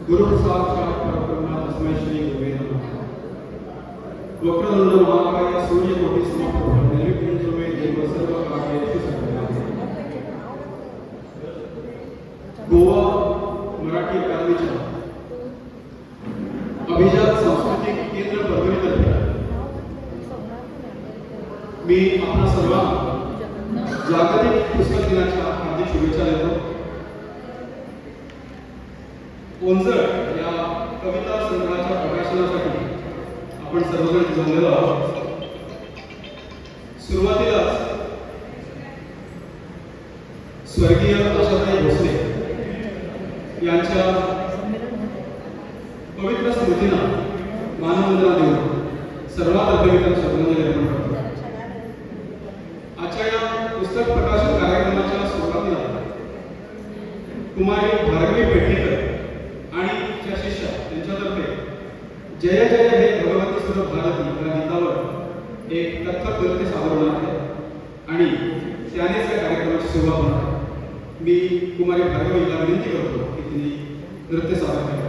गुरु साक्षात परब्रह्म तस्मै श्री गुरुवे नमः। वक्रतुंड महाकाय सूर्यकोटि समप्रभ निर्विघ्नं देव सर्वकार्येषु सर्वदा। गोवा मराठी अकादमीच्या अभिजात सांस्कृतिक केंद्र परभणीतर्फे मी आपणा सर्वांना जागतिक पुस्तक दिनाच्या हार्दिक शुभेच्छा देतो। ओंजळ या कविता संग्रहाच्या प्रकाशनासाठी आपण सर्वजण जमलेलो आहोत। सुरुवातीलाच स्वर्गीय आशाताई भोसले यांच्या पवित्र स्मृतींना मानवंदना देऊन सर्वांतर्फे मी त्यांना श्रद्धांजली अर्पण करतो। आजच्या या पुस्तक प्रकाशन कार्यक्रमाच्या सुरुवातीला कुमारी भार्गवी पेटणेकर आणि त्या शिष्या त्यांच्यातर्फे जय जय हे भगवती सुर भारती या गीतावर एक कथक नृत्य सादर होणार आहे आणि त्यानेच या कार्यक्रमाची सुरुवात होणार आहे। मी कुमारी भार्गवीला विनंती करतो की तिने नृत्य सादर करावे।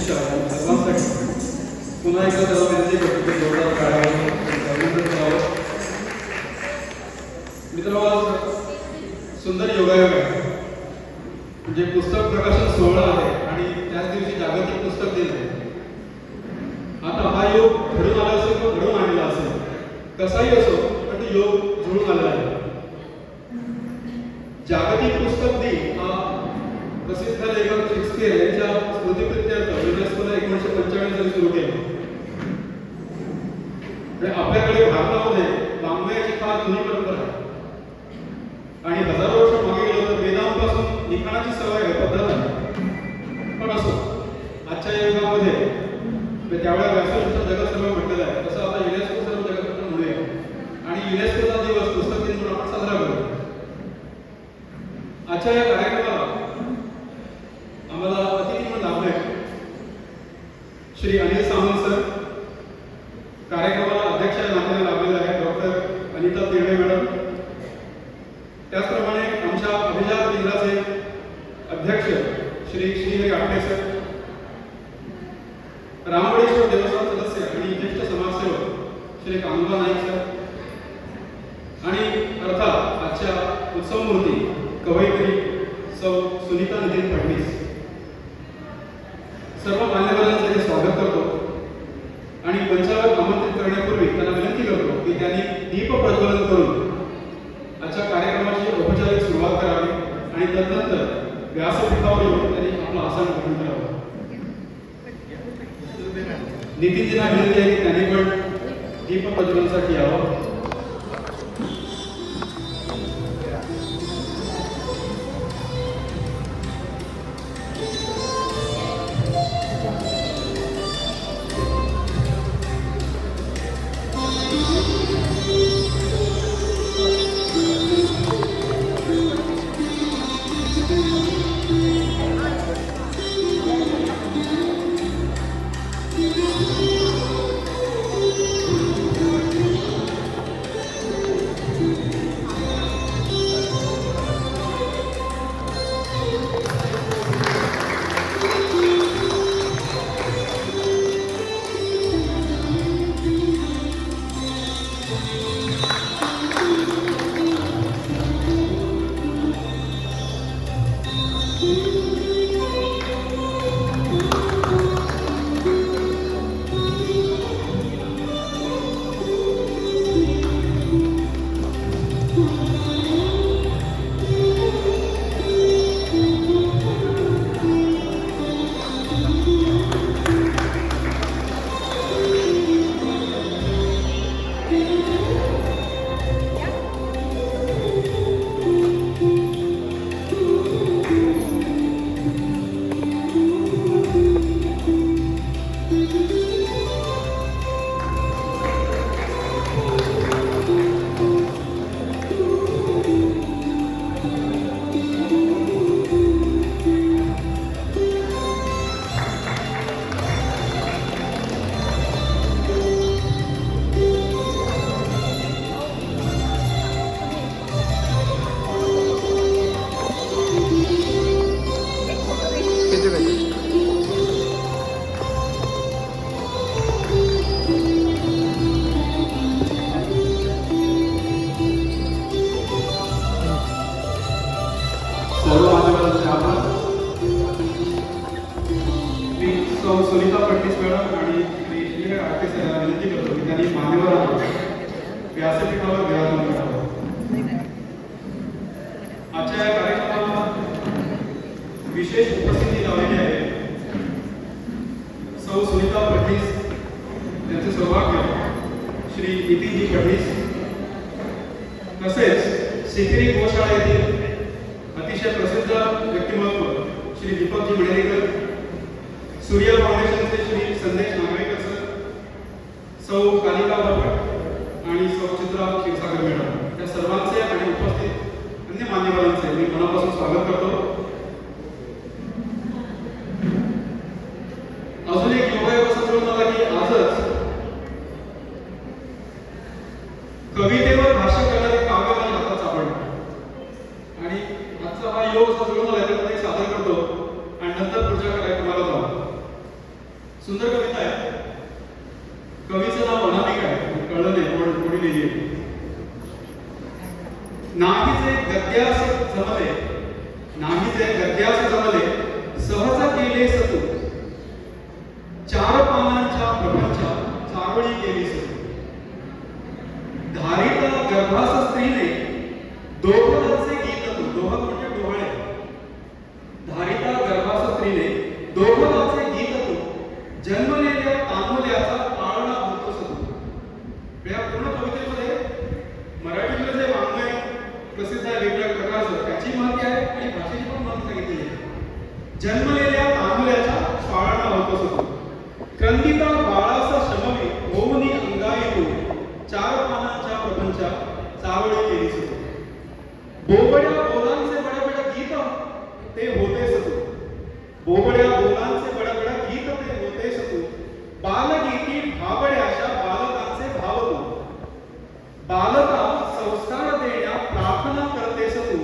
शिष्य या सर्वांसाठी पुन्हा एकदा त्याला विनंती करतो की जोरदार टाळ्या अभिनंदन करावं. मित्रांनो, आज सुंदर योगायोग आहे. म्हणजे पुस्तक प्रकाशन सोहळा आहे आणि त्याच दिवशी जागतिक पुस्तक दिन आहे. आता हा योग घडून आला असेल किंवा घडून आणलेला असेल, कसाही असो, पण तो योग जुळून आलेला आहे. जागतिक पुस्तक दिन हा प्रसिद्ध लेखक शेक्सपियर यांच्या स्मृतिप्रित्यर्थ युनेस्कोने 1995 साली सुरू केला. आपल्याकडे भारतामध्ये वाङ्मयाची फार जुनी परंपरा आहे आणि हजारो वर्ष मागे गेलो तर वेदांपासून लिखाणाची सवय आहे, पद्धत आहे. पण असो, आजच्या युगामध्ये त्यावेळेला व्यासपीठाचं जगत सर्व म्हटलेलं आहे, तसं आता युनेस्को सर्व जगत पण म्हणूया आणि युनेस्कोचा दिवस पुस्तक दिन म्हणून आपण साजरा करू. आजच्या या कार्यक्रमाला आम्हाला अतिथी म्हणून लाभले श्री अनिल सामंत सर. कार्यक्रमाला अध्यक्ष नात्याने लाभलेले आहे डॉक्टर अनिता तिर्डे मॅडम. त्याचप्रमाणे आमच्या अभिजात केंद्राचे अध्यक्ष श्री श्रीहरी आठे सर, रामवडेश्वर देवस्थान सदस्य आणि ज्येष्ठ समाजसेवक श्री कांगबा नाईक सर आणि अर्थात आजच्या उत्सवमूर्ती कवयित्री सौ सुनीता नितीन फडणीस. सर्व मान्यवरांचे मी स्वागत करतो आणि मंचावर आमंत्रित करण्यापूर्वी त्यांना विनंती करतो की त्यांनी दीप प्रज्वलन करून आजच्या कार्यक्रमाची औपचारिक सुरुवात करावी आणि तदनंतर व्यासपीठावर येऊन त्यांनी आपलं आसन ग्रहण करावं. नितीनजींना विनंती आहे की त्यांनी पण दीप प्रज्वलनासाठी यावं. सुनीता फडणीस मॅडम आणि श्री श्री आठे सरांना विनंती करतो की त्यांनी मान्यवरांना व्यासपीठावर विराजमान करावं. आजच्या या कार्यक्रमाला विशेष उपस्थिती लावलेली आहे सौ सुनीता फडणीस, त्यांचे सौभाग्य श्री नितीनजी फडणीस, तसेच सिकिरी गोशाळा येथील अतिशय प्रसिद्ध व्यक्तिमत्व श्री दीपकजी मिळेकर, सूर्य फाउंडेशनचे श्री संदेश नागवेकर सर, सौ कालिका भट आणि सौ चित्रा क्षीरसागर मॅडम, या सर्वांचे आणि उपस्थित अन्य मान्यवरांचे मी मनापासून स्वागत करतो. अजून एक योगायोग असा जुळून आला की आजच कवितेवर भाष्य करणारे काव्य मला हातात सापडलं आणि आजचा हा योग असा जुळून आला तर सादर करतो आणि नंतर पुढच्या कार्यक्रमाला जाऊ. सुंदर कविता आहे. कवीचं नाव अनामिक आहे, कळलं नाही कोणी लिहिली आहे. नाहीचे गद्यास जमले, नाहीचे गद्यास जमले, सहज केले सतू, चार पानांच्या प्रपंचा चारोळी केली सतू. धारित गर्भास स्त्रीने दोहदाचे गीत तू, दोहद म्हणजे डोळे, धारिता गर्भास स्त्रीने दोहदाचे गीत तू, जन्मलेल्या तांबुल्याचा पाळणा होतोस तू. या पूर्ण कवितेमध्ये मराठीतलं जे वाङ्मय प्रसिद्ध आहे वेगवेगळ्या प्रकारचं, त्याची माहिती आहे आणि भाषेची पण माहिती सांगितलेली आहे. जन्मलेल्या तांबुल्याचा पाळणा होतोस तू, क्रंदिता बाळाचा शमवी होऊनी अंगाई तू, चार पानांच्या प्रपंचा चारोळी केलीस तू. बोबड्या बोलांचे बडबड गीत ते होतेस तू, बोबड्या बोलांचे बडबड गीत ते होतेस तू. बालगीती भाबड्याच्या बालकांचे भाव तू, बालका संस्कार देण्या प्रार्थना करतेस तू,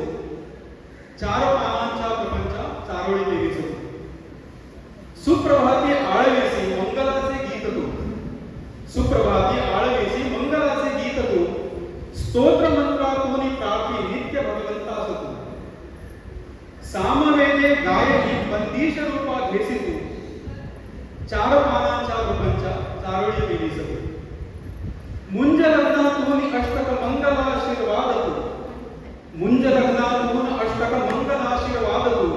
चार पानांच्या प्रपंचा चारोळी केलीस तू. सुप्रभाती आळवीसी मंगलाचे गीत तू, सुप्रभाती आळवीसी मंगलाचे गीत तू, स्तोत्र मंत्रातून प्रार्थी नित्य भगवंतास तू. सामवेदे गायही बंदीश रूपा घेसी तू, चार पानांच्या प्रपंचा चारोळी केलीस तू. मुंज लग्नातून अष्टक मंगलाशीर्वाद तू, मुंज लग्नातून अष्टक मंगलाशीर्वाद तू.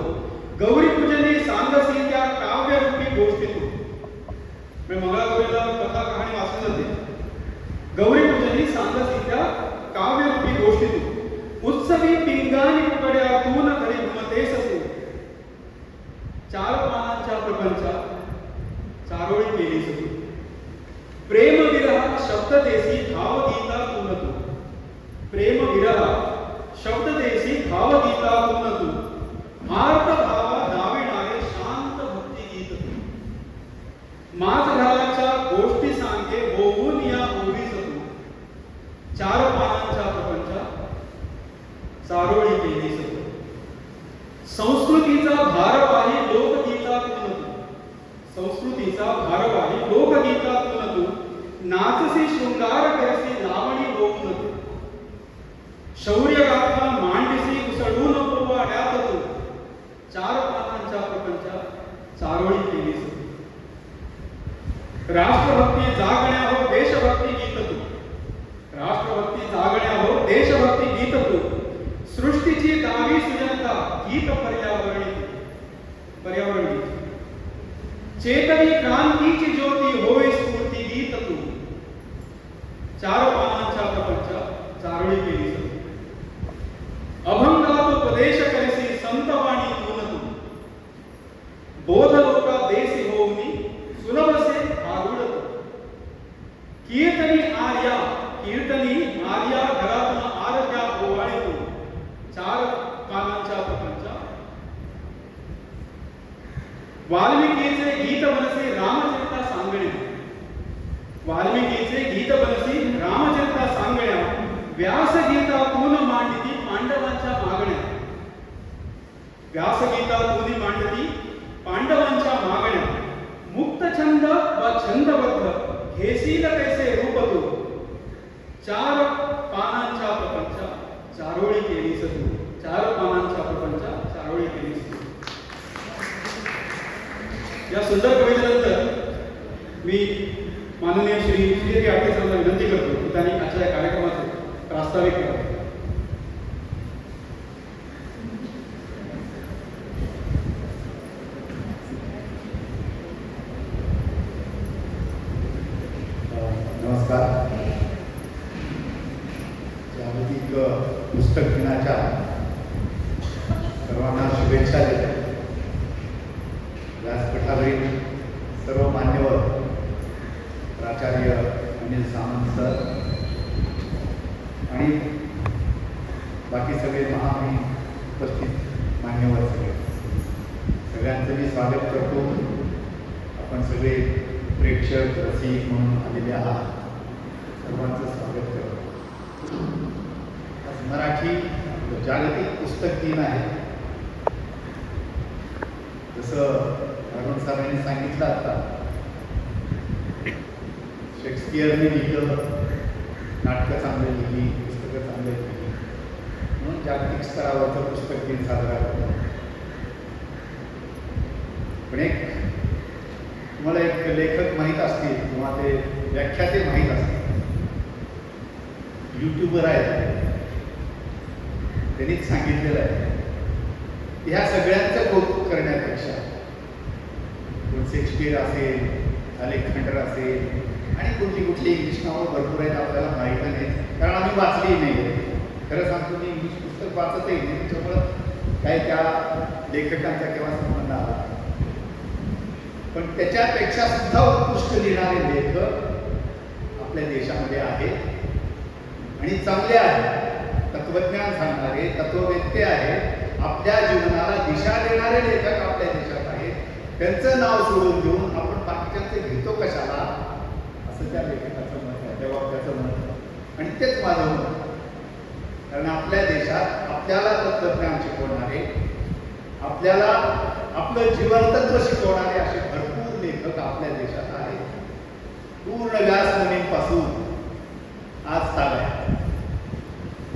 गौरी पूजनी सांगसी त्या काव्यरूपी गोष्टी तू. मंगळागौरीला कथा कहाणी वाचली जाते. गौरी पूजनी सांगसी त्या काव्यरूपी गोष्टी तू. उत्सवी पिंगानी उकड्यातून घरी घुमतेस तू, चार पानांच्या प्रपंचा चारोळी केलीस तू. प्रेम विरह शब्द देसी भावगीता तुन तू, प्रेम विरह शब्द देसी भावगीता तुन तू. आर्त भावा दाविणारे शांत भक्ती गीत तू, माझ घराच्या गोष्टी सांगे होऊन या ओवीस तू, चार पानांच्या प्रपंचा चारोळी केलीस तू. संस्कृतीचा भारवाही लोकगीता तुन तू, संस्कृतीचा भारवाही लोकगीता तुन तू. नाचसी शृंगार करसी लावणी होऊन तू, शौर्य गाथा मांडसी उसळून पोवाड्यात तू, चार पानांच्या प्रपंचा चारोळी केलीस तू. राष्ट्रभक्ती जागण्या हो देशभक्ती गीत तू, राष्ट्रभक्ती जागण्या हो देशभक्ती गीत तू. सृष्टीची दावी सुजनता गीत पर्यावरणी पर्यावरणी. चेतनी क्रांतीची ज्योती होय स्फूर्ती गीत तू, चार पानांच्या प्रपंचा चारोळी केलीस तू. अभंगात उपदेश करसी संतवाणी तुन तू, बोध लोका देसी होऊनी सुलभसे भारुड तू. कीर्तनी आर्या कीर्तनी आर्या घरातून आरत्या ओवाळी तू, चार पानांच्या प्रपंचा. वाल्मिकीचे गीत बनसी रामचरिता सांगण्या, वाल्मिकीचे गीत बनसी रामचरिता सांगण्या. व्यासगीतातून मांडती पांडवांच्या मागण्या, व्यासगीतातून मांडती पांडवांच्या मागण्या. मुक्त छंद व छंदबद्ध घेसील कैसे रूप तू, चार पानांच्या प्रपंचा चारोळी केलीस तू, चार पानांच्या प्रपंचा चारोळी केलीस तू. या सुंदर कवितेनंतर मी माननीय श्री श्री आटे सरांना विनंती करतो की त्यांनी आजच्या या कार्यक्रमाचे प्रास्ताविक करावे. नमस्कार. जागतिक पुस्तक दिनाच्या सर्वांना शुभेच्छा देतो. व्यासपीठावरील सर्व मान्यवर, प्राचार्य अनिल सामंत सर आणि बाकी सगळे महामहिम उपस्थित मान्यवर सगळ्यांचं मी स्वागत करतो. आपण सगळे प्रेक्षक रसिक म्हणून आलेले आहात, सर्वांचं स्वागत करतो. आज मराठी जागतिक पुस्तक दिन आहे. जसं अरुण सरांनी सांगितलं आता शेक्सपियरने लिहिलं, नाटकं चांगली लिहिली, पुस्तकं चांगली लिहिली म्हणून जागतिक स्तरावरचं पुस्तक दिन साजरा करतो. पण एक तुम्हाला एक लेखक माहीत असतील किंवा ते व्याख्याते माहीत असतील, यूट्यूबर आहेत, त्यांनीच सांगितलेलं आहे ह्या सगळ्यांचं कौतुक करण्यापेक्षा कोण शेक्सपियर असेल, अलेक्झांडर असेल आणि कुठली इंग्लिश नावं भरपूर आहेत, आपल्याला माहीत नाही कारण आम्ही वाचली नाही. खरं सांगतो मी इंग्लिश पुस्तक वाचतही नाही, त्याच्यामुळं काय त्या लेखकांचा केव्हा संबंध आला. पण त्याच्यापेक्षा सुद्धा उत्कृष्ट लिहिणारे लेखक आपल्या देशामध्ये आहेत आणि चांगले आहेत. तत्वज्ञान सांगणारे, तत्ववेत्ते आहेत, आपल्या जीवनाला दिशा देणारे लेखक आपल्या देशात आहेत. त्यांचं नाव सोडून देऊन आपण बाकीच्यांचे घेतो कशाला, असं त्या लेखकाचं मत आहे, त्या वक्त्याचं मत आहे. आणि तेच माझं मत आहे. कारण आपल्या देशात आपल्याला तत्वज्ञान शिकवणारे, आपल्याला आपलं जीवनतत्व शिकवणारे असे भरपूर लेखक आपल्या देशात आहेत. पूर्ण व्यासमुनींपासून आज ताग आहे.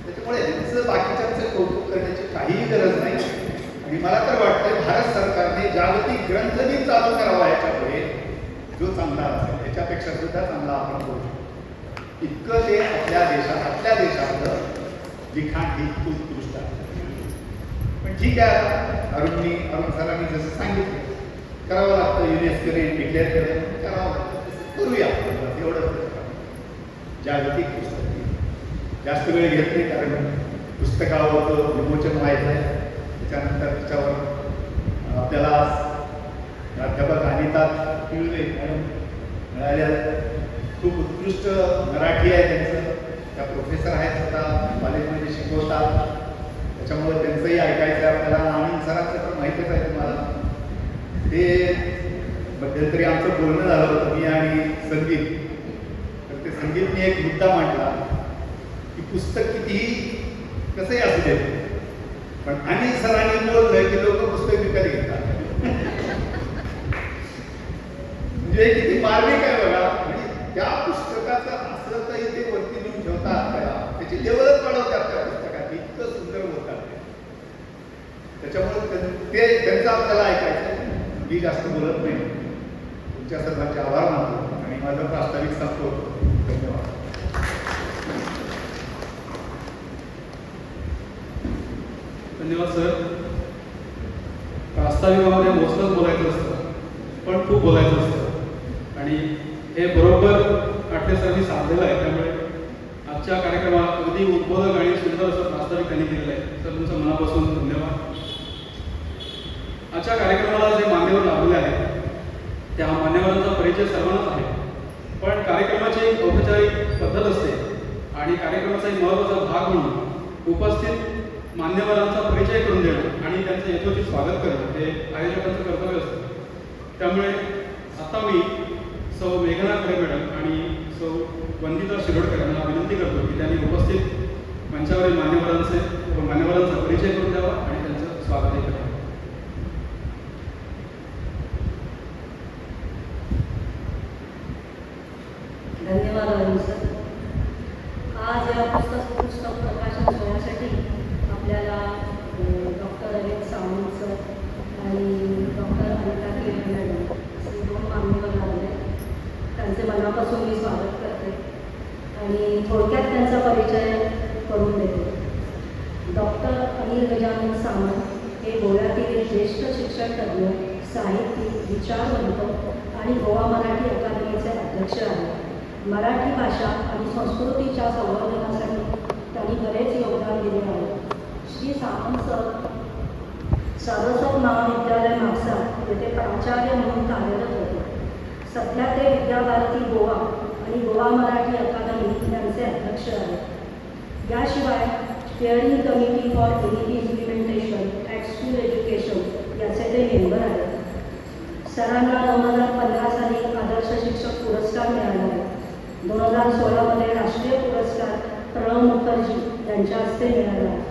त्याच्यामुळे यांचं बाकीच्यांचं कौतुक करण्याची काहीही गरज नाही. आणि मला तर वाटतं भारत सरकारने जागतिक ग्रंथदिन चालू करावा याच्यापुढे, जो चांगला असेल याच्यापेक्षा सुद्धा चांगला आपण करू शकतो. इतकं ते आपल्या देशातलं लिखाण ही उत्कृष्ट आहे. पण ठीक आहे, अरुण सरांनी जसं सांगितलं करावं लागतं, युनेस्कोने डिक्लेअर केलं करावं लागतं, करूया एवढं. जागतिक पुस्तक जास्त वेळ घेत नाही कारण पुस्तकावर विमोचन व्हायचं आहे. त्याच्यानंतर त्याच्यावर आपल्याला प्राध्यापक अनिता पिळवे मॅडम मिळाल्या, खूप उत्कृष्ट मराठी आहे त्यांचं, त्या प्रोफेसर आहेत, स्वतः कॉलेजमध्ये शिकवतात. त्याच्यामुळे त्यांचंही ऐकायचं आहे आपल्याला. आणि सरांचं तर माहीतच आहे तुम्हाला, ते मध्यंतरी आमचं बोलणं झालं होतं मी आणि संदीप. तर ते संदीपने एक मुद्दा मांडला की पुस्तक कितीही कसंही असू दे, पण अनेक सरांनी बोललं की लोक पुस्तक विकत घेतात. म्हणजे किती मार्मिक आहे बघा. म्हणजे त्या पुस्तकाचं असं काही ते वरती नेऊन ठेवतात त्याला, त्याची लेवलच वाढवतात त्या पुस्तकाची, इतकं सुंदर बोलतात ते. त्याच्यामुळे ते त्यांचं आपल्याला ऐकायचं. मी जास्त बोलत नाही. तुमच्या सर्वांचे आभार मानतो आणि माझं प्रास्ताविक संपतो. धन्यवाद. धन्यवाद सर. प्रास्ताविकामध्ये मोजकंच बोलायचं असतं, पण खूप बोलायचं असतं आणि हे बरोबर काटले सरांनी साधलेलं आहे. त्यामुळे आजच्या कार्यक्रमात अगदी उद्बोधक आणि सुंदर असं प्रास्ताविक त्यांनी केलेलं आहे. सर तुमचं मनापासून धन्यवाद. आजच्या कार्यक्रमाला जे मान्यवर लाभले आहेत त्या मान्यवरांचा परिचय सर्वांनाच आहे, पण कार्यक्रमाची एक औपचारिक पद्धत असते आणि कार्यक्रमाचा एक महत्त्वाचा भाग म्हणून उपस्थित मान्यवरांचा परिचय करून देणं आणि त्यांचं यथोचित स्वागत करणं हे आयोजकांचं कर्तव्य असतं. त्यामुळे आता मी सौ मेघना खरे मॅडम आणि सौ वंदिता शिरोडकर यांना विनंती करतो की त्यांनी उपस्थित मंचावरील मान्यवरांचा परिचय करून द्यावा आणि त्यांचं स्वागतही करावं. धन्यवाद अरुण सर. आज या पुस्तक प्रकाशन सोहळ्यासाठी आपल्याला डॉक्टर अनिल सावंत सर आणि डॉक्टर अनिता केळवे मॅडम असे दोन मान्यवर लागले. त्यांचे मनापासून मी स्वागत करते आणि थोडक्यात त्यांचा परिचय करून देते. डॉक्टर अनिल गजानन सावंत हे गोव्यातील एक ज्येष्ठ शिक्षण तज्ज्ञ, साहित्यिक, विचारवंत आणि गोवा मराठी अकादमीचे अध्यक्ष आहेत. मराठी भाषा आणि संस्कृतीच्या संवर्धनासाठी त्यांनी बरेच योगदान दिले आहे. श्री सावंत सर सारस्वत महाविद्यालय म्हापसा येथे प्राचार्य म्हणून कार्यरत होते. सध्या ते विद्याभारती गोवा आणि गोवा मराठी अकादमी यांचे अध्यक्ष आहेत. याशिवाय steering committee for NEP implementation at school education याचे ते मेंबर आहेत. सरांना 2015 साली आदर्श शिक्षक पुरस्कार मिळाला आहे. 2016 राष्ट्रीय पुरस्कार प्रणव मुखर्जी यांच्या हस्ते मिळाला आहे.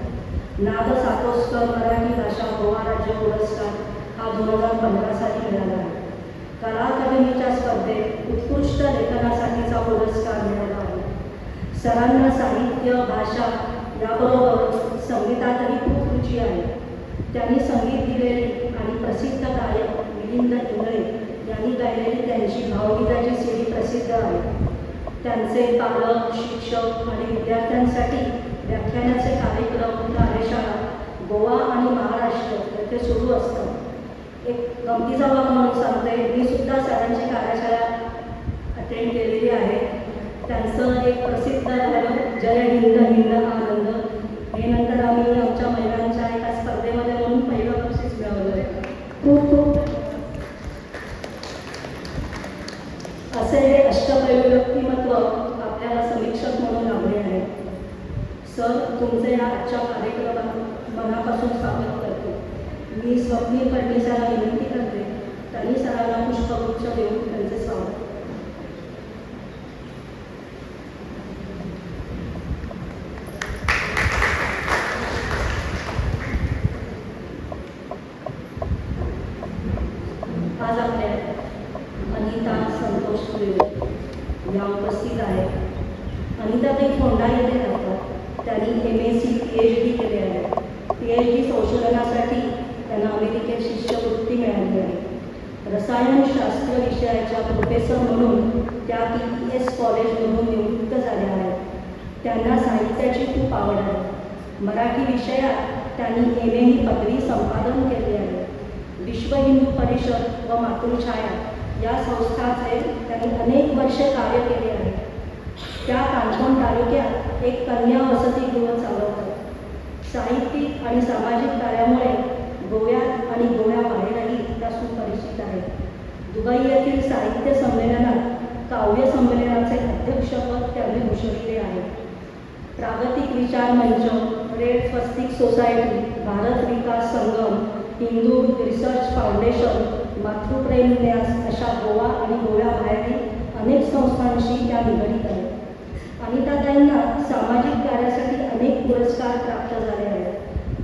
नाद सातोस्कर मराठी भाषा गोवा राज्य पुरस्कार हा 2015 साली मिळाला आहे. कला अकादमीच्या स्पर्धेत उत्कृष्ट लेखनासाठीचा पुरस्कार मिळाला आहे. सरांना साहित्य, भाषा याबरोबर संगीतातही खूप रुची आहे. त्यांनी संगीत दिलेली आणि प्रसिद्ध गायक मिलिंद इंगळे यांनी गायलेली त्यांची भावगीताची सीडी प्रसिद्ध आहे. त्यांचे पालक, शिक्षक आणि विद्यार्थ्यांसाठी व्याख्यानाचे कार्यक्रम, कार्यशाळा गोवा आणि महाराष्ट्र येथे सुरू असतात. एक गमतीचा भाग म्हणून सांगते, मी सुद्धा सरांची कार्यशाळा अटेंड केलेली आहे. त्यांचं एक प्रसिद्ध गाणं जय हिंद हिंद आनंद हे नंतर आम्ही आमच्या महिलांच्या एका स्पर्धेमध्ये म्हणून पहिलं बक्षीस मिळवलं आहे. खूप खूप असे हे अष्टपैलू व्यक्तिमत्व आपल्याला समीक्षक म्हणून लाभले आहे. सर, तुमचे या आजच्या कार्यक्रमात मनापासून स्वागत करते. मी स्वप्नील फडणीसांना विनंती करते, त्यांनी सरांना पुष्पगुच्छ देऊन त्यांचे स्वागत. आज आपल्या अनिता संतोष सुरे या उपस्थित आहेत. अनिताताई फोंडा येथे राहतात. त्यांनी MSc PhD केले आहे. PhD संशोधनासाठी त्यांना अमेरिकेत शिष्यवृत्ती मिळाली आहे. रसायनशास्त्र विषयाच्या प्रोफेसर म्हणून त्या TES कॉलेजमधून निवृत्त झाल्या आहेत. त्यांना साहित्याची खूप आवड आहे. मराठी विषयात त्यांनी MA ही पदवी संपादन केली आहे. विश्व हिंदू परिषद व मातृछाया या संस्थांचे त्यांनी अनेक वर्षे कार्य केले आहे. त्या कांठवण तालुक्यात एक कन्या वसतिगृह चालवतात. साहित्यिक आणि सामाजिक कार्यामुळे गोव्यात आणि गोव्याबाहेरही त्या सुपरिचित आहेत. दुबई येथील साहित्य संमेलनात काव्य संमेलनाचे अध्यक्षपद त्यांनी भूषविले आहे. प्रागतिक विचार मंच, रेड स्वस्तिक सोसायटी, भारत विकास संगम, हिंदू रिसर्च फाउंडेशन, मातृप्रेम न्यास अशा गोवा आणि गोव्याबाहेरील अनेक संस्थांशी त्या निगडीत आहेत. अनिताताईंना सामाजिक कार्यासाठी अनेक पुरस्कार प्राप्त झाले आहेत.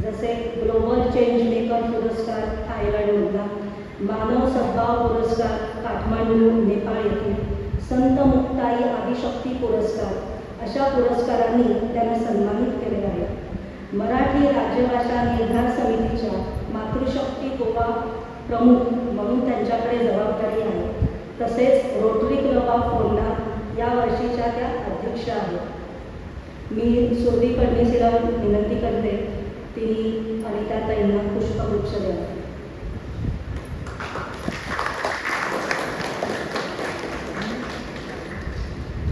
जसे ग्लोबल चेंज मेकर पुरस्कार थायलंडमधला, मानव सद्भाव पुरस्कार काठमांडू नेपाळ येथील, संत मुक्ताई आदिशक्ती पुरस्कार अशा पुरस्कारांनी त्यांना सन्मानित केले आहे. मराठी राज्यभाषा निर्धार समितीच्या मातृशक्ती गोवा प्रमुख म्हणून त्यांच्याकडे जबाबदारी आहे. तसेच रोटरी क्लब ऑफ फोंडा या वर्षीच्या त्या अध्यक्ष आहेत. मी सुरभी फडणीसला विनंती करते, तिने अनिताताईंना पुष्पगुच्छ द्यावा.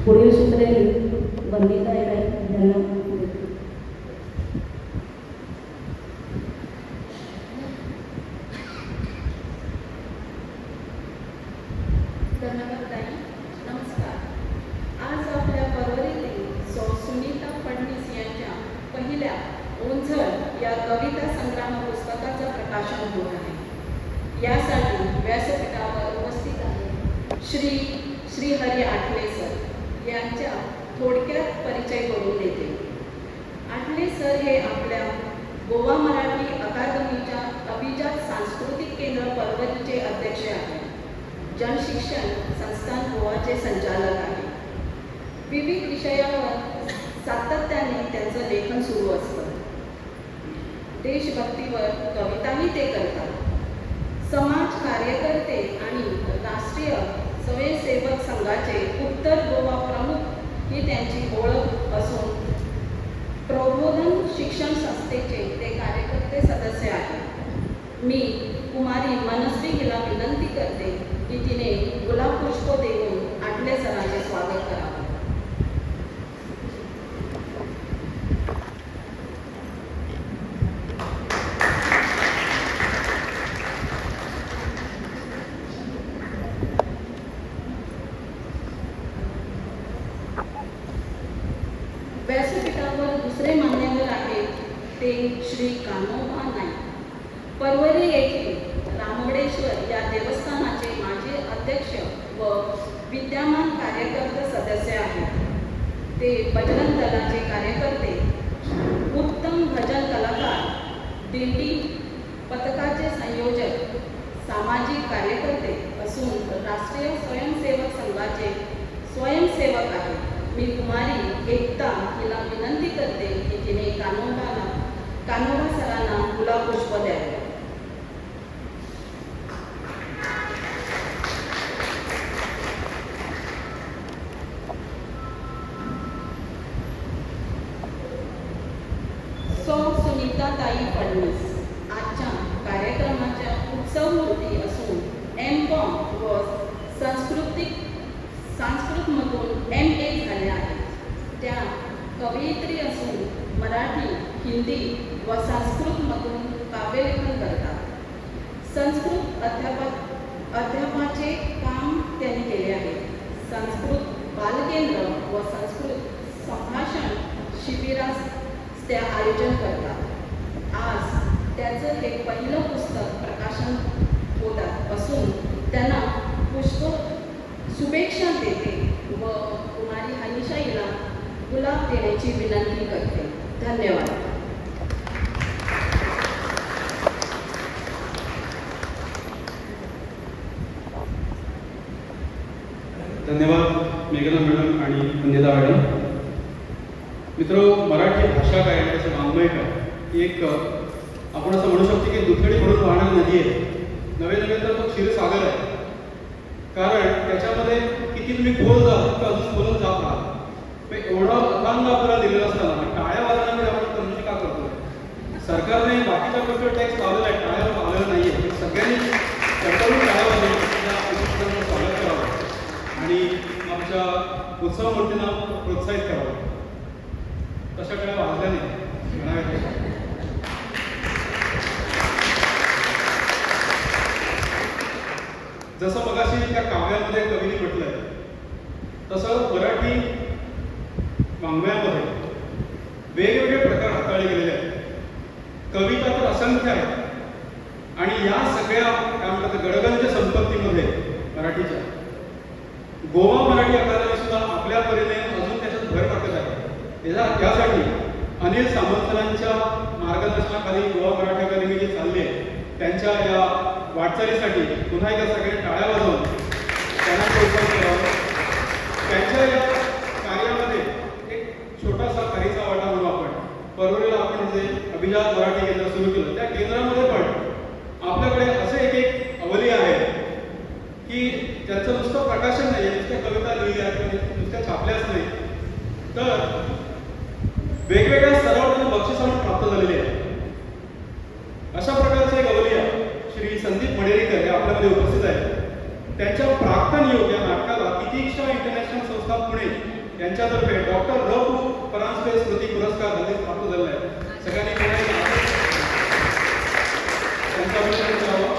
पुढील सूत्रे वंदिता यांना देते. धन्यवाद. नमस्कार. आज आपल्या परवरीतील सौ सुनीता फडणीस यांच्या पहिल्या ओंझळ या कविता संग्राम पुस्तकाचं प्रकाशन होत आहे. यासाठी व्यासपीठावर उपस्थित आहे श्री हरी आठले सर. यांच्या थोडक्यात परिचय करून देते. आठले सर हे आपल्या गोवा मराठी अकादमीच्या अभिजात सांस्कृतिक केंद्र परवरीचे अध्यक्ष आहेत. जनशिक्षण संस्थान गोवाचे संचालक आहे. विविध विषयावर सातत्याने त्यांचं लेखन सुरू असतं. देशभक्तीवर कविताही ते करतात. समाज कार्यकर्ते आणि राष्ट्रीय स्वयंसेवक संघाचे उत्तर गोवा प्रमुख ही त्यांची ओळख असून प्रबोधन शिक्षण संस्थेचे ते कार्यकर्ते सदस्य आहेत. मी कुमारी मनस्वी हिला विनंती करते की तिने गुलाब पुष्प देऊन आठले सरांचे स्वागत करावे. व्यासपीठावर दुसरे मान्यवर आहेत ते श्री कान्होबा नाईक. परवरी येथील रामवडेश्वर या देवस्थानाचे माजी अध्यक्ष व विद्यमान कार्यकर्ते सदस्य आहेत. ते बजरंग दलाचे कार्यकर्ते, उत्तम भजन कलाकार, दिंडी पथकाचे संयोजक, सामाजिक कार्यकर्ते असून राष्ट्रीय स्वयंसेवक संघाचे स्वयंसेवक आहे. मी कुमारी एकता हिला विनंती करते की तिने कानोबा सरांना गुलाबपुष्प द्यावे. सौ सुनीताताई फडणवीस आजच्या कार्यक्रमाच्या उत्सवमूर्ती असून M.Com व संस्कृतमधून MA झाल्या आहेत. त्या कवयित्री असून मराठी, हिंदी व संस्कृतमधून काव्यलेखन करतात. संस्कृत अध्यापनाचे काम त्यांनी केले आहे. संस्कृत बालकेंद्र व संस्कृत संभाषण शिबिरास त्या आयोजन करतात. आज त्याचं हे पहिलं पुस्तक प्रकाशन होत असून त्यांना शुभेच्छा देते व कुमारी हनीशा हिला गुलाब देण्याची विनंती करते. धन्यवाद. धन्यवाद मेघना मॅडम आणि वंदिता मॅडम. मित्र, मराठी भाषा काय आहे, त्याचं वाङ्मय काय, ही एक आपण असं म्हणू शकतो की दुथडी भरून वाहणारी नदी आहे. नवे तर तो क्षीरसागर आहे. कारण त्याच्यामध्ये किती तुम्ही खोल जा तितकं अजून खोलत जात राहा. एवढा अथांग आपल्याला दिलेला असताना टाळ्या वाजवण्याकडे आपण कंजूसी का करतोय? सरकारने बाकीच्या गोष्टी टॅक्स लावलेला आहे, टाळ्या लावलेला नाही आहे. सगळ्यांनी सरकारने टाळ्या वाजवून स्वागत करावं आणि आमच्या उत्सवमूर्तींना प्रोत्साहित करावं. तशा टाळ्या वाजल्या नाही म्हणाव्या. जसं मगाशी त्या काव्यामध्ये कवीने म्हटलंय तसं मराठी वाङ्मयामध्ये वेगवेगळे प्रकार हाताळले गेलेले आहेत. कविता तर असंख्य आहे आणि या सगळ्या काय म्हणतात गडगंज संपत्तीमध्ये मराठीच्या गोवा मराठी अकादमी सुद्धा आपल्या परीने अजून त्याच्यात भर टाकत आहे. त्यासाठी अनिल सामंतांच्या मार्गदर्शनाखाली गोवा मराठी अकादमी जी चालली आहे त्यांच्या या वाटचालीसाठी पुन्हा एकदा सगळे टाळ्या वाजवून त्यांना प्रोत्साहित करावं. त्यांच्या या कार्यामध्ये एक छोटासा खारीचा वाटा म्हणून आपण परवरीला आपण जे अभिजात मराठी केंद्र सुरू केलं त्या केंद्रामध्ये पण आपल्याकडे असे एक अवली आहे की त्याचं नुसतं प्रकाशन नाही, नुसत्या कविता लिहिल्या नुसत्या छापल्याच नाही तर वेगवेगळ्या स्तरावर त्यांना बक्षिस प्राप्त झालेले आहे. अशा प्रकारचे एक अवली आहे श्री संदीप मडेरीकर हे आपल्यामध्ये उपस्थित आहेत. त्यांच्या प्राक्तन योग या नाटकाला तितिक्षा इंटरनॅशनल संस्था पुणे यांच्यातर्फे डॉक्टर र. परांजपे स्मृती पुरस्कार हल्लीच प्राप्त झालेला आहे. सगळ्यांनी त्यांचा अभिनंदन करावं.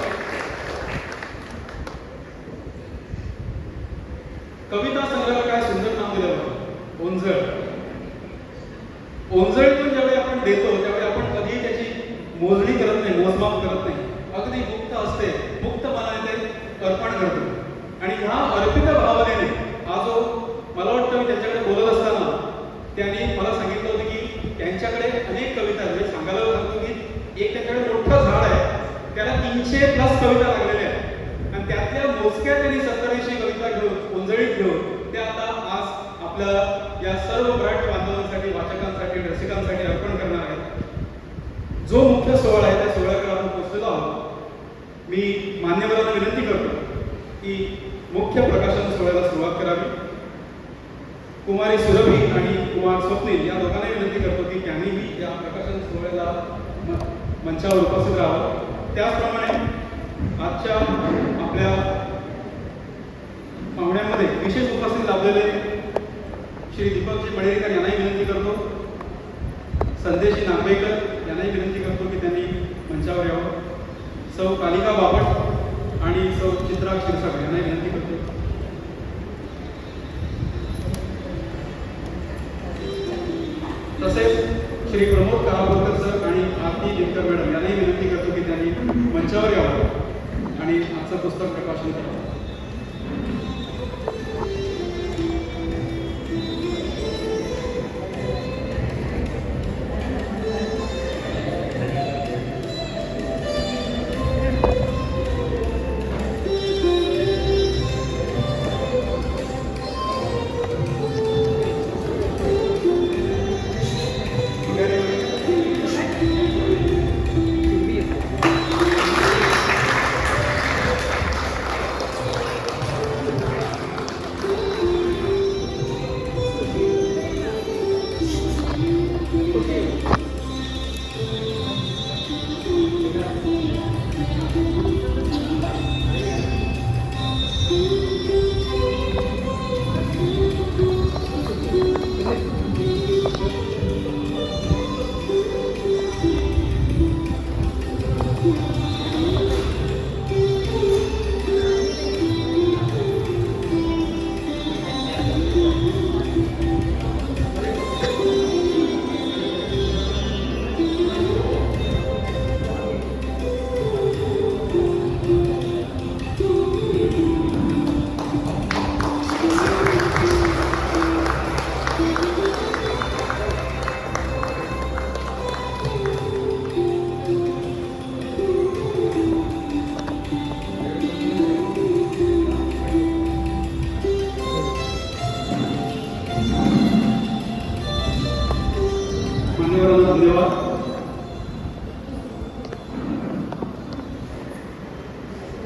कविता संग्रह काय सुंदर नाव दिलं, ओंजळ. ओंजळीतून ज्यावेळी आपण देतो त्यावेळी आपण कधीही त्याची मोजणी करत नाही, मोजमाप करत नाही. अगदी मुक्त असते, मुक्त मनाने ते अर्पण करतो. आणि ह्या अर्पित भावनेने हा जो मला वाटतं मी त्यांच्याकडे बोलत असताना त्यांनी मला सांगितलं होतं की त्यांच्याकडे अनेक कविता आहेत. म्हणजे सांगायला सांगतो की एक त्यांच्याकडे मोठं झाड आहे, त्याला 300+ कविता लागलेल्या आहेत आणि त्यातल्या मोजक्या त्यांनी 70-80 कविता घेऊन ओंजळीत घेऊन त्या आता आज आपल्या या सर्व मराठी बांधवांसाठी, वाचकांसाठी, रसिकांसाठी अर्पण करणार आहेत. जो मुख्य सोहळा आहे त्या सोहळ्याकडे आपण पोहोचलेलो आहोत. मी मान्यवरांना विनंती करतो की मुख्य प्रकाशन सोहळ्याला सुरुवात करावी. कुमारी सुरभी आणि कुमार स्वप्नील या दोघांनाही विनंती करतो की त्यांनीही या प्रकाशन सोहळ्याला मंचावर उपस्थित राहावं. त्याचप्रमाणे आजच्या आपल्या पाहुण्यामध्ये विशेष उपस्थित लाभलेले श्री दीपकजी मडेरीकर यांनाही विनंती करतो. संदेशी नागवेकर यांनाही विनंती करतो की त्यांनी मंचावर यावं. सौ कालिका बापट आणि सौ चित्रा क्षीरसागर यांनाही विनंती करतो. तसेच श्री प्रमोद करापूरकर सर आणि आरती दिनकर मॅडम यांनाही विनंती करतो की त्यांनी मंचावर यावं आणि आजचं पुस्तक प्रकाशन करावं.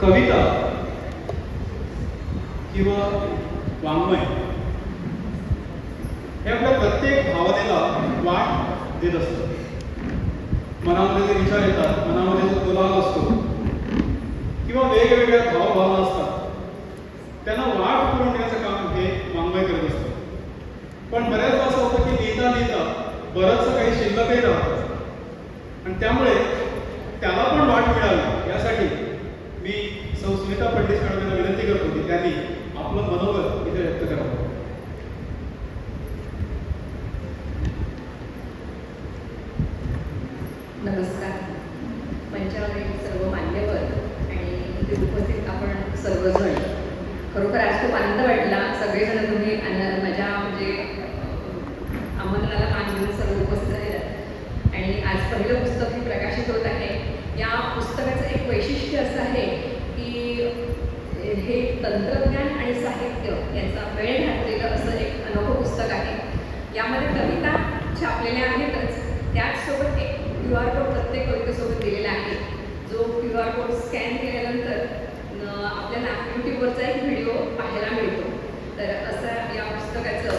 कविता किंवा वाङ्मय हे आपल्या प्रत्येक भावनेला वाट देत असतं. मनामध्ये जे विचार येतात, मनामध्ये जो कोलाहल असतो किंवा वेगवेगळ्या भावभावना असतात, त्यांना वाट करून देण्याचं काम हे वाङ्मय करत असतं. पण बऱ्याचदा असं होतं की लिहिता लिहिता बरंचसं काही शिल्लकही राहतं आणि त्यामुळे त्याला पण वाट मिळावी यासाठी मी सौ सुनीता फडणीस मॅडमांना विनंती करतो की त्यांनी आपलं मनोगत इथे व्यक्त करावं. नमस्कार. मंचावरील सर्व मान्यवर आणि इथे उपस्थित आपण सर्वजण, खरोखर आज खूप आनंद वाटला. सगळेजण तुम्ही माझ्या म्हणजे आमंत्रणाला मान घेऊन सर्व उपस्थित आहेत आणि आज पहिलं पुस्तक हे प्रकाशित होत आहे. या पुस्तकाचं एक वैशिष्ट्य असं आहे की हे तंत्रज्ञान आणि साहित्य यांचा मेळ घातलेलं असं एक अनोखं पुस्तक आहे. यामध्ये कविता छापलेल्या आहेतच, त्याचसोबत एक QR कोड प्रत्येक कवितेसोबत दिलेला आहे. जो QR कोड स्कॅन केल्यानंतर आपल्याला यूट्यूबवरचा एक व्हिडिओ पाहायला मिळतो. तर असं या पुस्तकाचं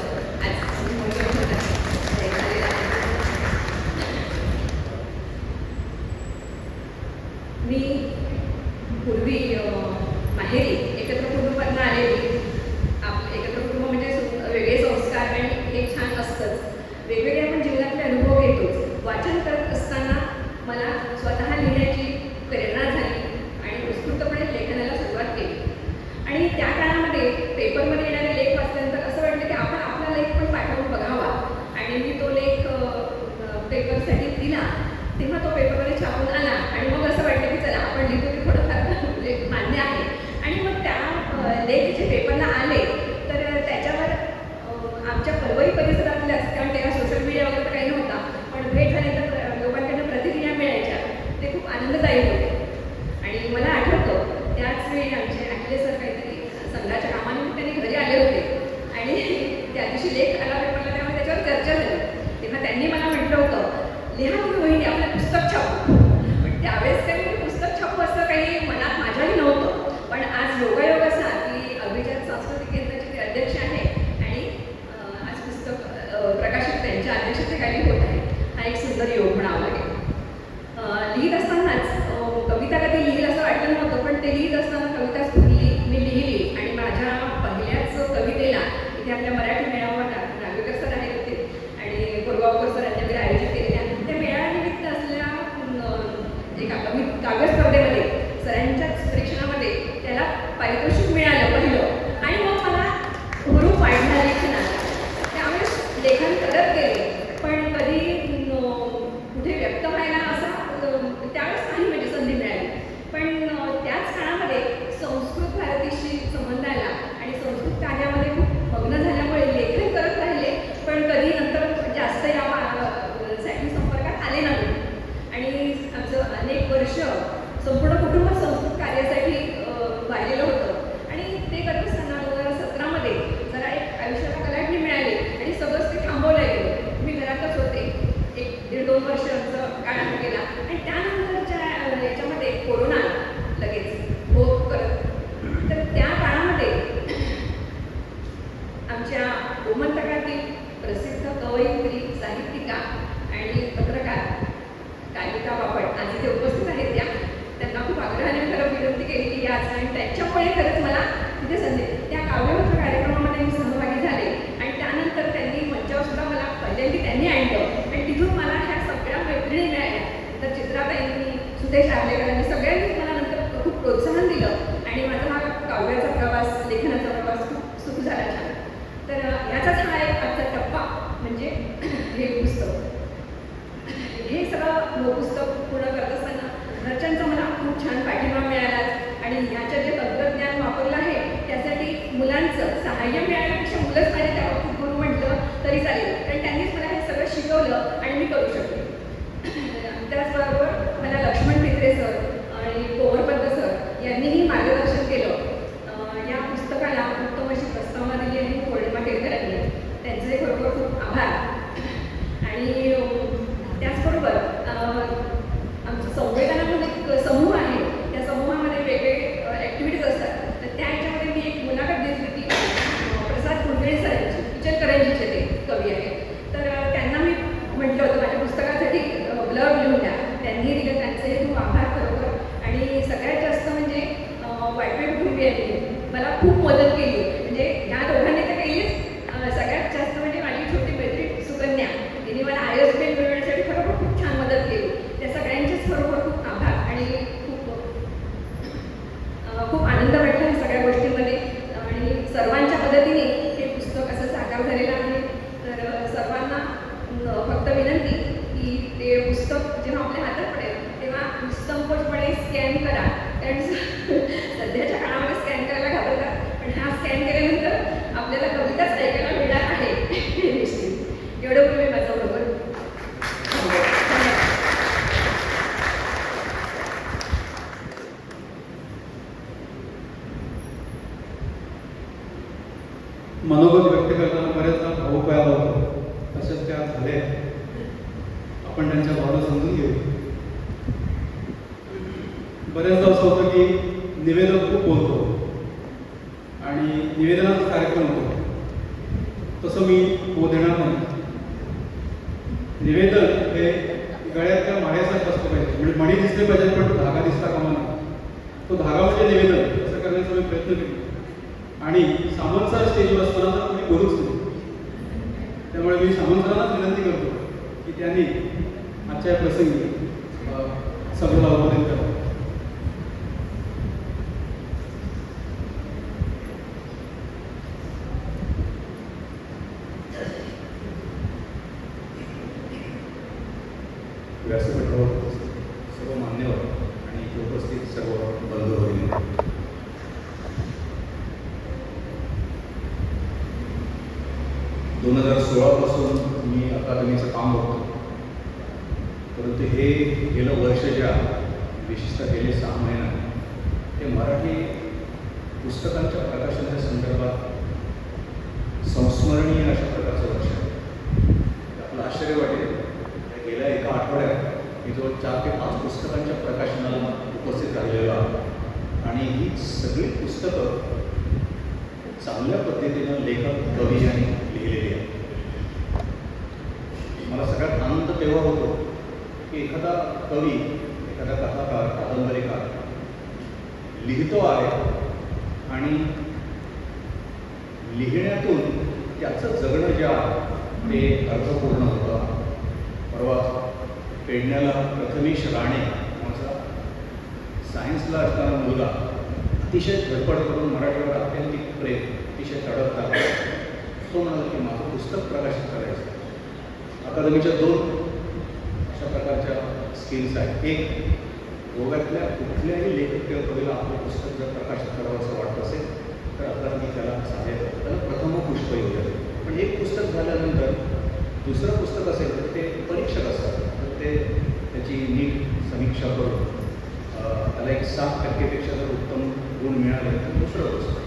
आज झालेलं आहे. मी पूर्वी माहेरी एकत्र कुटुंबातून आलेली. एकत्र कुटुंब म्हणजे वेगळे संस्कार आणि हे छान असतंच. वेगवेगळे आपण जीवनातले अनुभव घेतोच. वाचन करत असताना मला स्वतः लिहिण्याची प्रेरणा झाली आणि उत्स्फूर्तपणे लेखनाला सुरुवात केली. आणि त्या काळामध्ये पेपरमध्ये येणारे लेख वाचल्यानंतर असं वाटलं की आपण आपला लेख पण पाठवून बघावा. आणि मी तो लेख पेपरसाठी दिला. तेव्हा तो पेपरमध्ये छापून आला आणि मग असं वाटलं की चला आपण लिहितो की थोडंफार म्हणजे मान्य आहे. आणि मग त्या लेख जे पेपरला आले तर त्याच्यावर आमच्या परवरी परिसरातल्याच, कारण तेव्हा सोशल मीडिया वगैरे काही नव्हता, पण भेट झाल्यानंतर लोकांकडनं प्रतिक्रिया मिळायच्या. ते खूप आनंददायी होते. आणि मला आठवतं त्याच वेळी आमचे आखले सर काहीतरी संघाच्या कामानिमित्ताने घरी आले होते आणि त्या दिवशी लेख आला पेपरला, त्यामुळे त्याच्यावर चर्चा झाली. तेव्हा त्यांनी मला म्हटलं होतं, लिहा तुम्ही वहिनी, आपलं पुस्तक छापू. पण त्यावेळेस काही मी पुस्तक छापू असं काही मनात माझ्याही नव्हतं. पण आज योगायोग असा की अभिजात सांस्कृतिक केंद्राचे ते अध्यक्ष आहे आणि आज पुस्तक प्रकाशित त्यांच्या अध्यक्षतेखाली होत आहे. हा एक सुंदर योग म्हणावा लागेल. लिहित असतानाच कविता कधी लिहिल असं वाटलं नव्हतं, पण ते लिहित असताना कविता स्फुरली, मी लिहिली आणि माझ्या पहिल्याच कवितेला इथे आपल्या मराठी मेळावा नागवेकर सर आहेत होते आणि कोरगावकर सर यांच्याकडे आयोजित केलेल्या त्या मेळाव्यानिमित्त असलेल्या एका कागद स्पर्धेमध्ये सरांच्याच परीक्षणामध्ये त्याला पारितोषिक मिळालं पहिलं. आणि मग मला हुरूप वाढला लेखनाला. त्यावेळेस लेखन करत गेले, पण कधी कुठे व्यक्त व्हायला असा त्यावेळेस नाही म्हणजे संधी मिळाली. पण त्याच काळामध्ये संस्कृत भारतीशी संबंध आला आणि संस्कृत कार्यामध्ये खूप मग्न झाल्यामुळे लेखन करत राहिले, पण कधी नंतर जास्त या साठी संपर्कात आले नाही. आणि आमचं अनेक वर्ष संपूर्ण कुटुंब संस्कृत कार्यासाठी वाहिलेलं होतं आणि ते करत असताना 2017मध्ये जरा एक आयुष्याला कलाटणी मिळाली आणि सगळंच ते थांबवलं गेलं. मी घरातच होते. 1-1.5-2 वर्ष काळ गेला आणि त्यानंतरच्या याच्यामध्ये कोरोना लगेच हो करत. तर त्या काळामध्ये आमच्या गोमंतकातील प्रसिद्ध कवयित्री, साहित्यिका आणि पत्रकार कालिका बापट आज इथे उपस्थित आहेत. त्यांना खूप आग्रहाने खरं विनंती केली की आज, आणि त्यांच्यामुळे खरंच मला तिथे संधी. त्या काव्यपत्र कार्यक्रमामध्ये मी सहभागी झाले आणि त्यानंतर त्यांनी मंचावर सुद्धा मला पहिल्यांदा त्यांनी आणलं आणि तिथून मला ह्या सगळ्या मैत्रिणी मिळाल्या. तर चित्राताईंनी, सुदेश आर्लेकरांनी सगळ्यांनी मला नंतर खूप प्रोत्साहन दिलं आणि माझा हा काव्याचा प्रवास, लेखनाचा प्रवास खूप सुख झाला छान. तर ह्याचाच हा एक आजचा टप्पा म्हणजे हे पुस्तक. हे सगळं पुस्तक पूर्ण करत असताना घरच्यांचा मला खूप छान पाठिंबा मिळाला आणि ह्याच्या जे तंत्रज्ञान वापरलं आहे त्यासाठी मुलांचं सहाय्य मिळाल्यापेक्षा मुलंच माझ्या त्या बाबतीत गुरु म्हटलं तरी चालेल, कारण त्यांनीच मला हे सगळं शिकवलं आणि मी करू शकले. त्याचबरोबर मला लक्ष्मण पित्रे सर आणि कोमरपंत सर यांनीही मार्गदर्शन केलं. या पुस्तकाला उत्तम अशी प्रस्तावना दिली आणि पौर्णिमा केळकरांनी, त्यांचे खरोखर खूप आभार. आणि त्याचबरोबर आमचं संवेदना म्हणून एक समूह आहे. त्या समूहामध्ये वेगवेगळे सगळी कुटुंबियांनी मला खूप मदत केली. म्हणजे ह्या दोघांनी तर केलीच, सगळ्यात जास्त म्हणजे माझी छोटी मैत्रीण सुकन्या, तिने मला IAS पेन मिळवण्यासाठी खरोखर खूप छान मदत केली. त्या सगळ्यांचेच खरोखर खूप आभार आणि खूप आनंद वाटला ह्या सगळ्या गोष्टींमध्ये. आणि सर्वांच्या मदतीने हे पुस्तक असं साकार झालेलं आहे. तर सर्वांना फक्त विनंती की ते पुस्तक जेव्हा आपल्या हातात पडेल तेव्हा निसंकोचपणे स्कॅन करा. कारण सध्याच्या काळामध्ये स्कॅन करायला घाबरतात, पण हा स्कॅन केल्यानंतर आपल्याला कविताच ऐकायला मिळणार आहे. निश्चित एवढं बोलून माझं बरोबर. मनोगत व्यक्त करताना बऱ्याचदा भावुक व्हायला होतो. तशाच त्या झाल्या. आपण त्यांच्या भावना समजून घेऊ. बऱ्याचदा असं होतं की निवेदक खूप बोलतो आणि निवेदनाचा कार्यक्रम होतो, तसं मी होऊ देणार नाही. निवेदन हे गळ्यातल्या माळ्यासारखं असलं पाहिजे. म्हणजे मणी दिसले पाहिजे पण तो धागा दिसता कामा नये. तो धागा म्हणजे निवेदन असं करण्याचा मी प्रयत्न केला. आणि सामंत सर स्टेजवर असताना तर कोणी बोलूच नाही. त्यामुळे मी सामंत सरांनाच विनंती करतो की त्यांनी आजच्या या प्रसंगी सभेला उद्बोधित करावं. व्यासपीठावर सर्व मान्यवर आणि इथे उपस्थित सर्व बंधू भगिनी, 2016 पासून मी अकादमीचं काम बघतो. परंतु हे गेलं वर्ष ज्या विशेषतः गेले 6 महिन्यात ते मराठी पुस्तकांच्या प्रकाशनाच्या संदर्भात संस्मरणीय अशा प्रकारचं वर्ष आहे. आपलं आश्चर्य वाटेल, गेल्या एका आठवड्यात मी जवळ 4 ते 5 पुस्तकांच्या प्रकाशनाला उपस्थित राहिलेलो आहे. आणि ही सगळी पुस्तकं चांगल्या पद्धतीनं लेखक कवी यांनी लिहिलेली आहे. मला सगळ्यात आनंद तेव्हा होतो की एखादा कवी, एखादा कथाकार, कादंबरीकार लिहितो आहे आणि लिहिण्यातून त्याचं जगणं जे आहे ते अर्थपूर्ण होतं. परवा पेडण्याला प्रथमेश राणे माझा सायन्सला असणारा मुलगा अतिशय धडपड करून मराठीवर अत्यंतिक प्रेम, अतिशय तडकता, तो म्हणाला की माझं पुस्तक प्रकाशित करायचं. अकादमीच्या 2 अशा प्रकारच्या स्किल्स आहेत. एक, गोव्यातल्या कुठल्याही लेखक किंवा कवीला आपलं पुस्तक जर प्रकाशित करावं असं वाटत असेल तर अकादमी त्याला सहाय्य करते. त्याला प्रथम पुष्प येऊ द्या. पण एक पुस्तक झाल्यानंतर दुसरं पुस्तक असेल तर ते परीक्षक असतात, तर ते त्याची नीट समीक्षा करून त्याला एक 7% जर उत्तम गुण मिळाले तर दुसरं पुस्तक.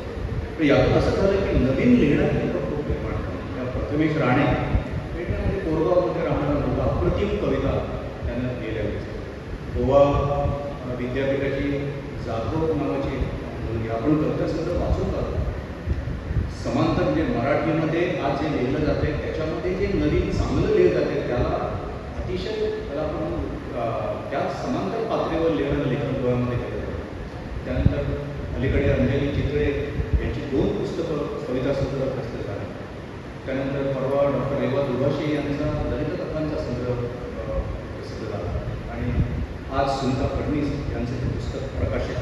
तर यातून असं झालं की नवीन लिहिणारे लेखक खूप निर्माण झाले. त्या प्रथमेश राणे पेडण्यामध्ये कोरगावमध्ये राहणारा मुलगा अप्रतिम कविता त्यानं लिहिल्या होती. गोवा विद्यापीठाची जाधव नावाची मुलगी, आपण कवितासुद्धा वाचून जातो. समांतर म्हणजे मराठीमध्ये आज जे लिहिलं जाते त्याच्यामध्ये जे नवीन चांगलं लिहिलं जाते त्याला अतिशय त्याला आपण त्या समांतर पातळीवर लिहिणारं लेखन गोव्यामध्ये केलं जातं. त्यानंतर अलीकडे अंजली चितळे यांची 2 पुस्तकं कवितासंग्रह प्रसिद्ध झाले. त्यानंतर परवा डॉक्टर रेवा दुभाषी यांचा ललित कथांचा संग्रह प्रसिद्ध झाला. आणि आज सुनीता फडणवीस यांचं हे पुस्तक प्रकाशित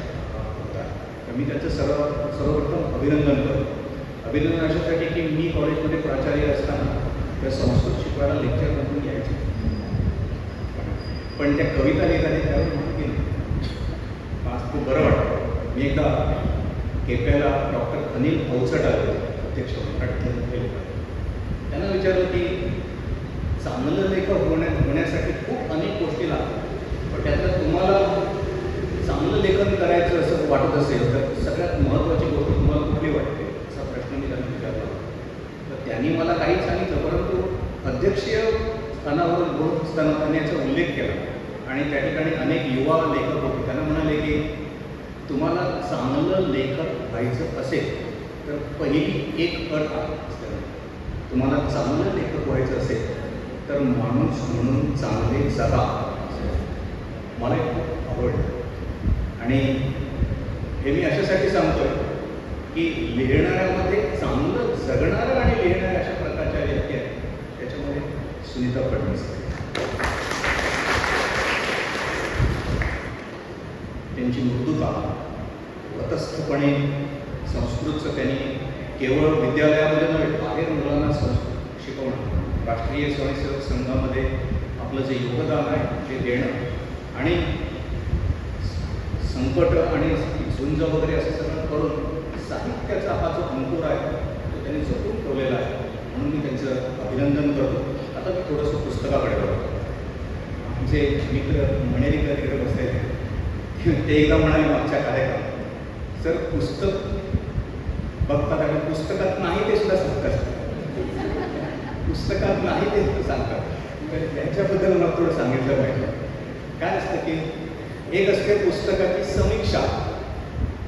होत आहे. तर मी त्याचं सर्वप्रथम अभिनंदन करतो. अभिनंदन अशासाठी की मी कॉलेजमध्ये प्राचार्य असताना त्या संस्कृत शिकवायला लेक्चरमधून यायचे, पण त्या कविता लिहिताना त्यावर माहिती नाही. आज खूप बरं वाटतं. मी एकदा केप्याला डॉक्टर अनिल अवचट आले, अध्यक्ष मराठी लेखक. त्यांना विचारलं की चांगलं लेखक होण्यासाठी खूप अनेक गोष्टी लागतात, पण त्यातलं तुम्हाला चांगलं लेखन करायचं असं वाटत असेल तर सगळ्यात महत्त्वाची गोष्ट तुम्हाला कुठली वाटते, असा प्रश्न मी त्यांना विचारला. तर त्यांनी मला काहीच सांगितलं, परंतु अध्यक्षीय स्थानावरून 2 स्थानाचा उल्लेख केला आणि त्या ठिकाणी अनेक युवा लेखक होते. त्यांना म्हणाले की तुम्हाला चांगलं लेखक व्हायचं असेल तर पहिली एक अट आहे, तुम्हाला चांगलं लेखक व्हायचं असेल तर माणूस म्हणून चांगले जगा. मला खूप आवडलं आणि हे मी अशासाठी सांगतोय की लिहिणाऱ्यामध्ये चांगलं जगणारं आणि लिहिणाऱ्या अशा प्रकारच्या व्यक्ती आहेत. त्याच्यामध्ये सुनीता फडणवीस आहे. त्यांची मृदुता, तटस्थपणे संस्कृतचं त्यांनी केवळ विद्यालयामध्ये नव्हे बाहेर मुलांना संस्कृत शिकवणं, राष्ट्रीय स्वयंसेवक संघामध्ये आपलं जे योगदान आहे ते देणं आणि संकट आणि झुंज वगैरे असं सगळं करून साहित्याचा हा जो अंकुर आहे तो त्यांनी जपून ठेवलेला आहे. म्हणून मी त्यांचं अभिनंदन करतो. आता मी थोडंसं पुस्तकाकडे बघतो. आमचे मित्र मणेरीकर इकडे बसलेले ते एकदा म्हणाले मागच्या कार्यक्रमात, सर पुस्तक बघतात आणि पुस्तकात नाही ते सुद्धा सांगतात. पुस्तकात नाही ते सुद्धा सांगतात. तर त्यांच्याबद्दल मला थोडं सांगितलं पाहिजे. काय असतं की एक असते पुस्तकाची समीक्षा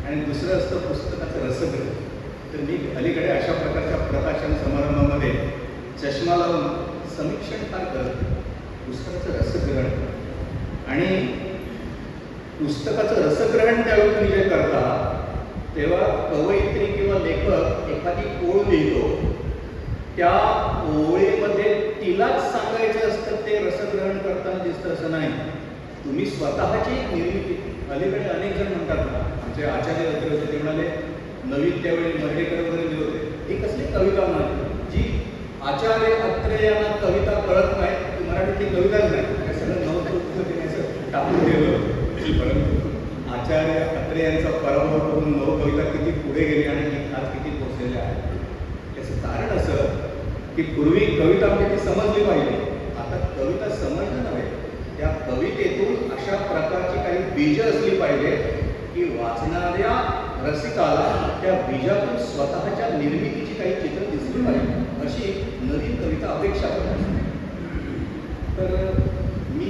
आणि दुसरं असतं पुस्तकाचं रसग्रहण. तर मी अलीकडे अशा प्रकारच्या प्रकाशन समारंभामध्ये चष्मा लावून समीक्षण फार करत, पुस्तकाचं रसग्रहण आणि पुस्तकाचं रसग्रहण त्यावेळी तुम्ही जे करता तेव्हा कवयित्री किंवा लेखक एखादी ओळ लिहितो, त्या ओळीमध्ये तिलाच सांगायचं असतं ते रसग्रहण करताना दिसतं असं नाही. तुम्ही स्वतःची निर्मिती. अलीकडे अनेक जण म्हणतात ना, आमचे आचार्य वगैरे होते ते म्हणाले नवीन त्यावेळी मर्ढेकर वगैरे लिहित होते, ही कसली कविता म्हणाली जी आचार्य अत्रे यांना कविता कळत नाही, ती मराठीतली कविताच नाही. हे सगळं नवं असं टाकून दिलं. परंतु आचार्य अत्रे यांचा पराभव करून नवकविता किती पुढे गेली आणि आज किती पोचलेल्या आहेत. याचं कारण असं की पूर्वी कविता म्हणजे ती समजली पाहिजे. आता कविता समजणं नव्हे, त्या कवितेतून अशा प्रकारची काही बीज असली पाहिजे की वाचणाऱ्या रसिकाला त्या बीजातून स्वतःच्या निर्मितीची काही चित्र दिसली पाहिजे, अशी नवीन कविता अपेक्षा करत. तर मी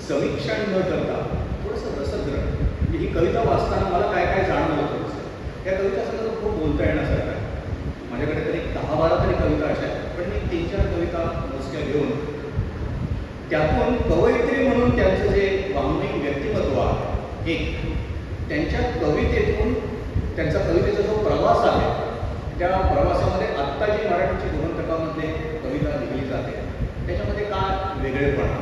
समीक्षण न करता थोडंसं रसग्रहण, म्हणजे ही कविता वाचताना मला काय काय जाणवलं होतं. त्या कविता सगळं खूप बोलता येण्यासारखं आहे. माझ्याकडे तरी 10-12 तरी कविता अशा आहेत, पण मी 3-4 कविता मोजक्या घेऊन त्यातून कवयित्री म्हणून त्यांचं जे वाङ्मयिक व्यक्तिमत्व आहे, एक त्यांच्या कवितेतून त्यांचा कवितेचा जो प्रवास आहे त्या प्रवासामध्ये आत्ता जी मराठीची गोमंतकामध्ये कविता लिहिली जाते त्याच्यामध्ये काय वेगळेपणा,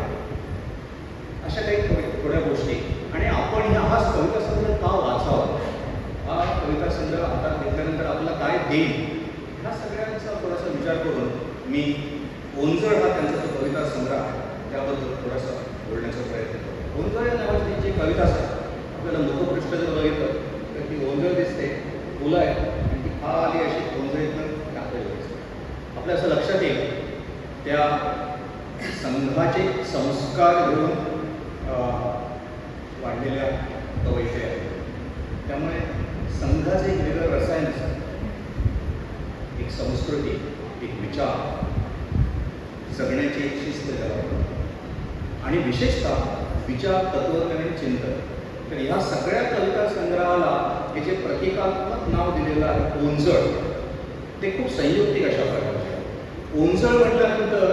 अशा काही थोड्या गोष्टी. आणि आपण हा कविता संग्रह का वाचावा, हा कविता संग्रह हातात घेतल्यानंतर आपल्याला काय देईल, ह्या सगळ्यांचा थोडासा विचार करून मी ओंजळ हा त्यांचा जो कविता संग्रह आहे त्याबद्दल थोडासा बोलण्याचा प्रयत्न करतो. ओंजळ या नावाची जी कविता असते, आपल्याला मुखपृष्ठ जर बघितलं तर ती ओंजळ दिसते, फुलं आहे आणि ती खाली अशी ओंजळीतून टाकलेली दिसते. आपल्या असं लक्षात येईल त्या संघाचे संस्कार घेऊन वाढलेल्या कवयित्री आहेत. त्यामुळे संघाचे एक वेगळं रसायन असतं, एक संस्कृती, एक विचार, जगण्याची एक शिस्त त्याला आणि विशेषतः विचार, तत्वज्ञान, चिंतन. तर या सगळ्या कविता संग्रहाला हे जे प्रतीकात्मक नाव दिलेलं आहे ओंजळ, ते खूप संयुक्तिक अशा प्रकारचे. ओंजळ म्हटल्यानंतर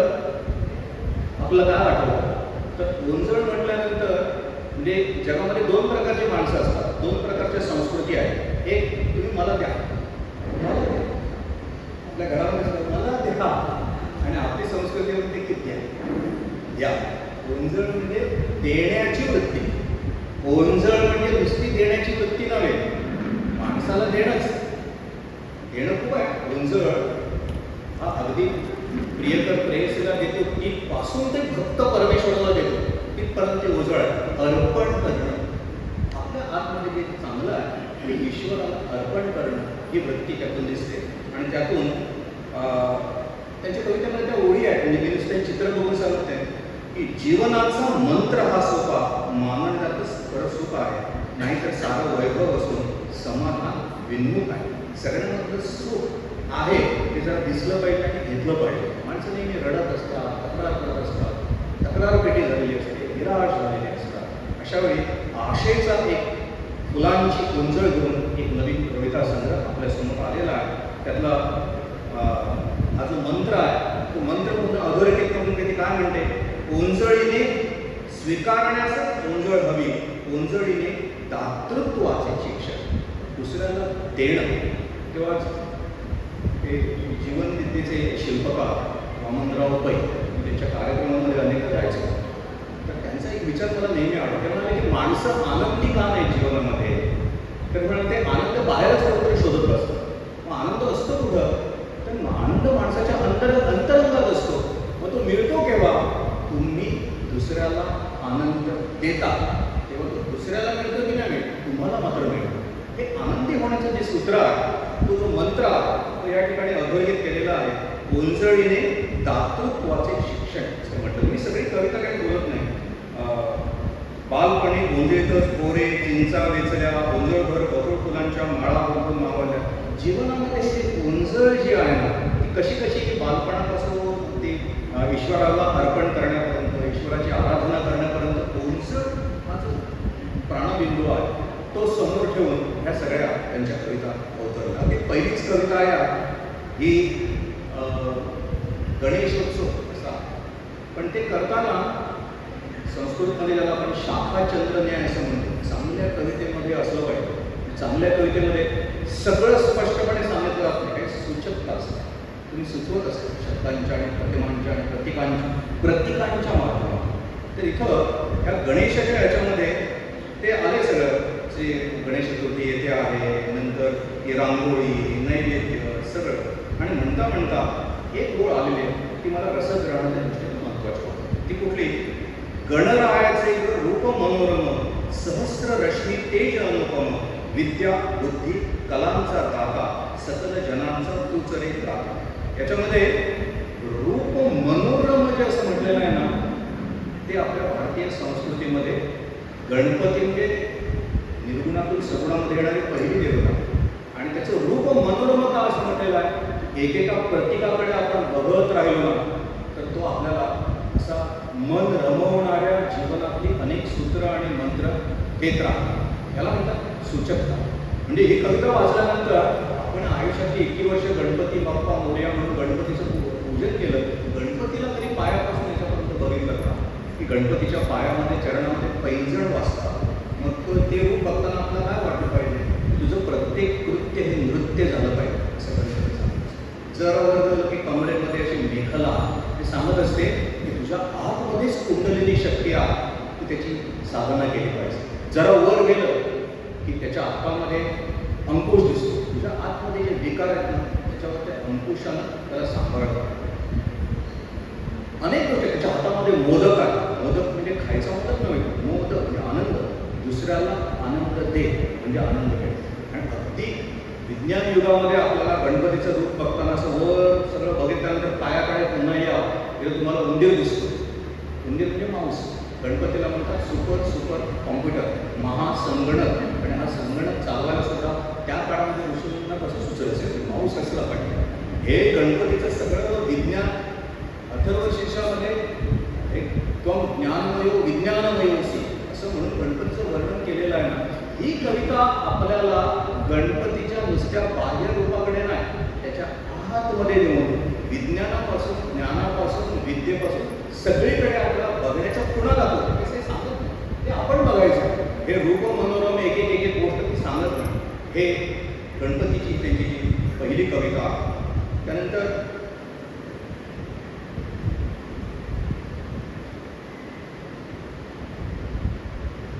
आपलं काय आठवतं, तर ओंजळ म्हटल्यानंतर म्हणजे जगामध्ये 2 प्रकारची माणसं असतात, 2 प्रकारच्या संस्कृती आहेत. एक तुम्ही मला द्या, आपल्या घरामध्ये मला द्या, आणि आपली संस्कृती म्हणते की द्या. ओंजळ म्हणजे देण्याची वृत्ती. ओंजळ म्हणजे नुसती देण्याची वृत्ती नव्हे, माणसाला देणंच. देणं खूप आहे. ओंजळ हा अगदी प्रियकर प्रेयसीला देतो तिथपासून ते भक्त परमेश्वराला देतो तिथपर्यंत ते ओझळ आहे. अर्पण करणं, आपल्या आतमध्ये जे चांगलं आहे ते ईश्वराला अर्पण करणं ही वृत्ती त्यातून दिसते. आणि त्यातून त्यांच्या कवितेमध्ये त्या ओळी आहेत, म्हणजे मी नुसतं चित्र बघून सांगते की जीवनाचा मंत्र हा सोपा, मानण्यातच खरं सुख आहे, नाहीतर सारं वैभव असून समाधान विन्मुख आहे. सगळ्यांमधलं सुख आहे ते जरा दिसलं पाहिजे आणि घेतलं पाहिजे. माणसं नेहमी रडत असतात, तक्रार करत असतात, तक्रारपेटी झालेली असते, निराश झालेली असतात. अशा वेळी आशेचा एक फुलांची गुंजळ घेऊन एक नवीन कविता संग्रह आपल्यासमोर आलेला आहे. त्यातला हा जो मंत्र आहे तो मंत्र म्हणून अधोरेखित करून ते काय म्हणते, ओंजळीने स्वीकारण्यास ओंजळ हवी, ओंजळीने दातृत्वाचे शिक्षण. देणं. तेव्हाच ते जीवनविद्येचे शिल्पकार वामनराव पै त्यांच्या कार्यक्रमामध्ये अनेक जायचे. तर त्यांचा एक विचार मला नेहमी आवडतो. ते म्हणाले की माणसं आनंदी का नाही जीवनामध्ये, तर म्हणाले ते आनंद बाहेरच कुठेतरी शोधत असतं. मग आनंद असतो कुठं, तर आनंद माणसाच्या अंतरंगात असतो. मग तो मिळतो केव्हा, तुम्ही दुसऱ्याला आनंद देता तेव्हा तो दुसऱ्याला मिळतो की नाही मिळतो, तुम्हाला मात्र मिळतो. हे आनंदी होण्याचं जे सूत्र आहे, तो जो मंत्र आहे, तो या ठिकाणी अधोरेखित केलेला आहे. गोंजळीने दातृत्वाचे शिक्षण असं म्हटलं. मी सगळी कविता काही बोलत नाही. बालपणी गोंजळीतच बोरे चिंचा वेचल्या, गोंजळभर बकुळ फुलांच्या माळा बघून मावल्या. जीवनामध्ये हे गोंजळ जी आहे ना, ती कशी कशी की बालपणापासून ती ईश्वराला अर्पण करण्यापर्यंत, ईश्वराची आराधना करण्यापर्यंत गोंजळ हा जो प्राणबिंदू आहे तो समोर ठेवून ह्या सगळ्या त्यांच्या कविता अवतरल्या. ती पहिलीच कविता आहे ही गणेशोत्सव असा. पण ते करताना संस्कृतमध्ये ज्याला आपण शाखाचंद्र न्याय असं म्हणतो, चांगल्या कवितेमध्ये असलं पाहिजे. चांगल्या कवितेमध्ये सगळं स्पष्टपणे सांगितलं जात नाही, काही सूचकता असते. तुम्ही सुचवत असता शब्दांच्या आणि प्रतिमांच्या आणि प्रतीकांच्या माध्यमातून. तर इथं ह्या गणेशाच्या ह्याच्यामध्ये ते आले सगळं, जे गणेश चतुर्थी येथे आहे, नंतर ही रांगोळी, नैवेद्य सगळं. आणि म्हणता म्हणता एक ओळ आलेली आहे ती मला रसद राहण्याच्या दृष्टीने महत्त्वाची वाटते. ती कुठली, गणरायाचे रूप मनोरम, सहस्र रश्मी तेज अनुपम, विद्या बुद्धी कलांचा दाता, सकल जनांचा तूच रे दाता. याच्यामध्ये रूप मनोरम जे असं म्हटलेलं आहे ना, ते आपल्या भारतीय संस्कृतीमध्ये गणपती म्हणजे निर्गुणातून सगुणामध्ये येणारी पहिली देवता. आणि त्याचं रूप मनोरमता असं म्हटलेलं आहे. एकेका प्रतीकाकडे आपण बघत राहिलो ना, तर तो आपल्याला असा मन रमवणाऱ्या जीवनातली अनेक सूत्र आणि मंत्र देत राहतात. याला म्हणतात सूचकता. म्हणजे ही कविता वाचल्यानंतर आपण आयुष्यातली 21 वर्ष गणपती बाप्पा मोरया म्हणून गणपतीचं पूजन केलं. गणपतीला तरी पायापासून याच्यापर्यंत बघितलं का, की गणपतीच्या पायामध्ये चरणामध्ये पैंजण वाजतात. मग ते रूप बघताना आपल्याला काय वाटलं पाहिजे, तुझं प्रत्येक कृत्य हे नृत्य झालं पाहिजे असं गणपती सांगतो. जरा वर गेलं की कमरेमध्ये अशी मेखला ते सांगत असते की तुझ्या आतमध्येच कुंडलेली शक्ती आहे, तू त्याची साधना केली पाहिजे. जरा वर गेलं की त्याच्या हातामध्ये अंकुश दिसतो. तुझ्या आतमध्ये जे विकार आहेत ना, त्याच्यावर त्या अंकुशानं त्याला सांभाळत. अनेक गोष्टी त्याच्या हातामध्ये मोदक आहे. मोदक म्हणजे खायचा मोदक नव्हे, मोदक म्हणजे आनंद. दुसऱ्याला आनंद दे म्हणजे आनंद घे. आणि अगदी विज्ञान युगामध्ये आपल्याला गणपतीचं रूप बघताना असं वर सगळं बघितल्यानंतर पायाकडे पुन्हा या तिथे तुम्हाला उंदीर दिसतो. उंदीर म्हणजे माऊस. गणपतीला म्हणतात सुपर कॉम्प्युटर, महासंगणक. आणि हा संगणक चालवायला सुद्धा त्या काळामध्ये ऋषींना कसं सुचत असेल, माऊस असला पाहिजे. हे गणपतीचं सगळं विज्ञान अथर्वशीर्षामध्ये एक त्वं ज्ञानमयो विज्ञानमयोसी असं म्हणून गणपतीचं वर्णन केलेलं आहे ना. ही कविता आपल्याला गणपतीच्या नुसत्या बाह्य रूपाकडे नाही, त्याच्या आतमध्ये नेऊन विज्ञानापासून, ज्ञानापासून, विद्येपासून सगळीकडे आपल्याला बघण्याच्या खुणा दाखवतो. ते सांगत नाही, ते आपण बघायचं. हे रूप मनोरम एक एक गोष्ट ती सांगत नाही. हे गणपतीची त्यांची जी पहिली कविता. त्यानंतर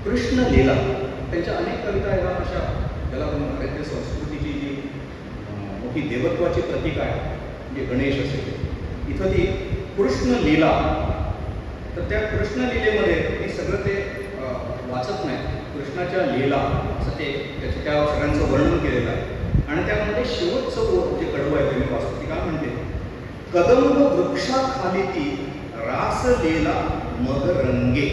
कृष्ण लीला. त्यांच्या अनेक कविता ह्या अशा ज्याला भारतीय संस्कृतीची जी मोठी देवत्वाची प्रतीक आहे, म्हणजे गणेश असेल, इथं ती कृष्ण लीला. तर त्या कृष्ण लीलेमध्ये मी सगळं ते वाचत नाही. कृष्णाच्या लीला असं ते त्या सगळ्यांचं वर्णन केलेलं आहे. आणि त्यामध्ये शेवटचं जे कडवं आहे ते मी वाचतो. ती काय म्हणते, कदंब वृक्षाखाली ती रास लीला मग रंगे,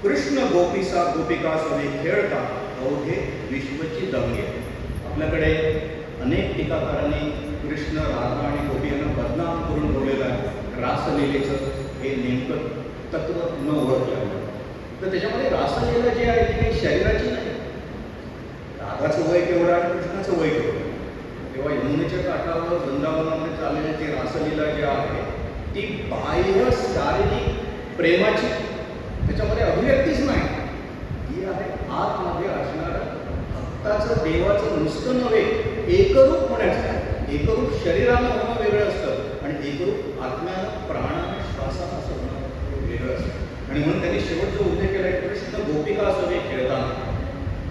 कृष्ण गोपिका सवे खेळता अवघे विश्वची दंगे. आपल्याकडे अनेक टीकाकारांनी कृष्ण, राधा आणि गोपी यांना बदनाम करून ठेवलेलं आहे. रासलीलेचं हे नेमकं तत्व न ओळखल्यामुळे. तर त्याच्यामध्ये रासलीला जी आहे ती काही शरीराची नाही. राधाचं वय केवढं आणि कृष्णाचं वय केवढं. तेव्हा यमुनेच्या काठावर वृंदावनामध्ये चाललेली ती रासलीला जी आहे ती बाह्य शारीरिक प्रेमाची, त्याच्यामध्ये अभिव्यक्तीच नाही. ही आहे आतमध्ये असणारं भक्ती. भक्ताचं देवाचं नुसतं नव्हे, एकरूप होण्याचं, एकरूप शरीरानं होणं वेगळं असतं आणि एकरूप आत्म्यानं, प्राणानं, श्वासानं असं होणं वेगळं असतं. आणि म्हणून त्यांनी शेवटचा उल्लेख केला आहे, कृष्ण गोपिका सवे खेळताना.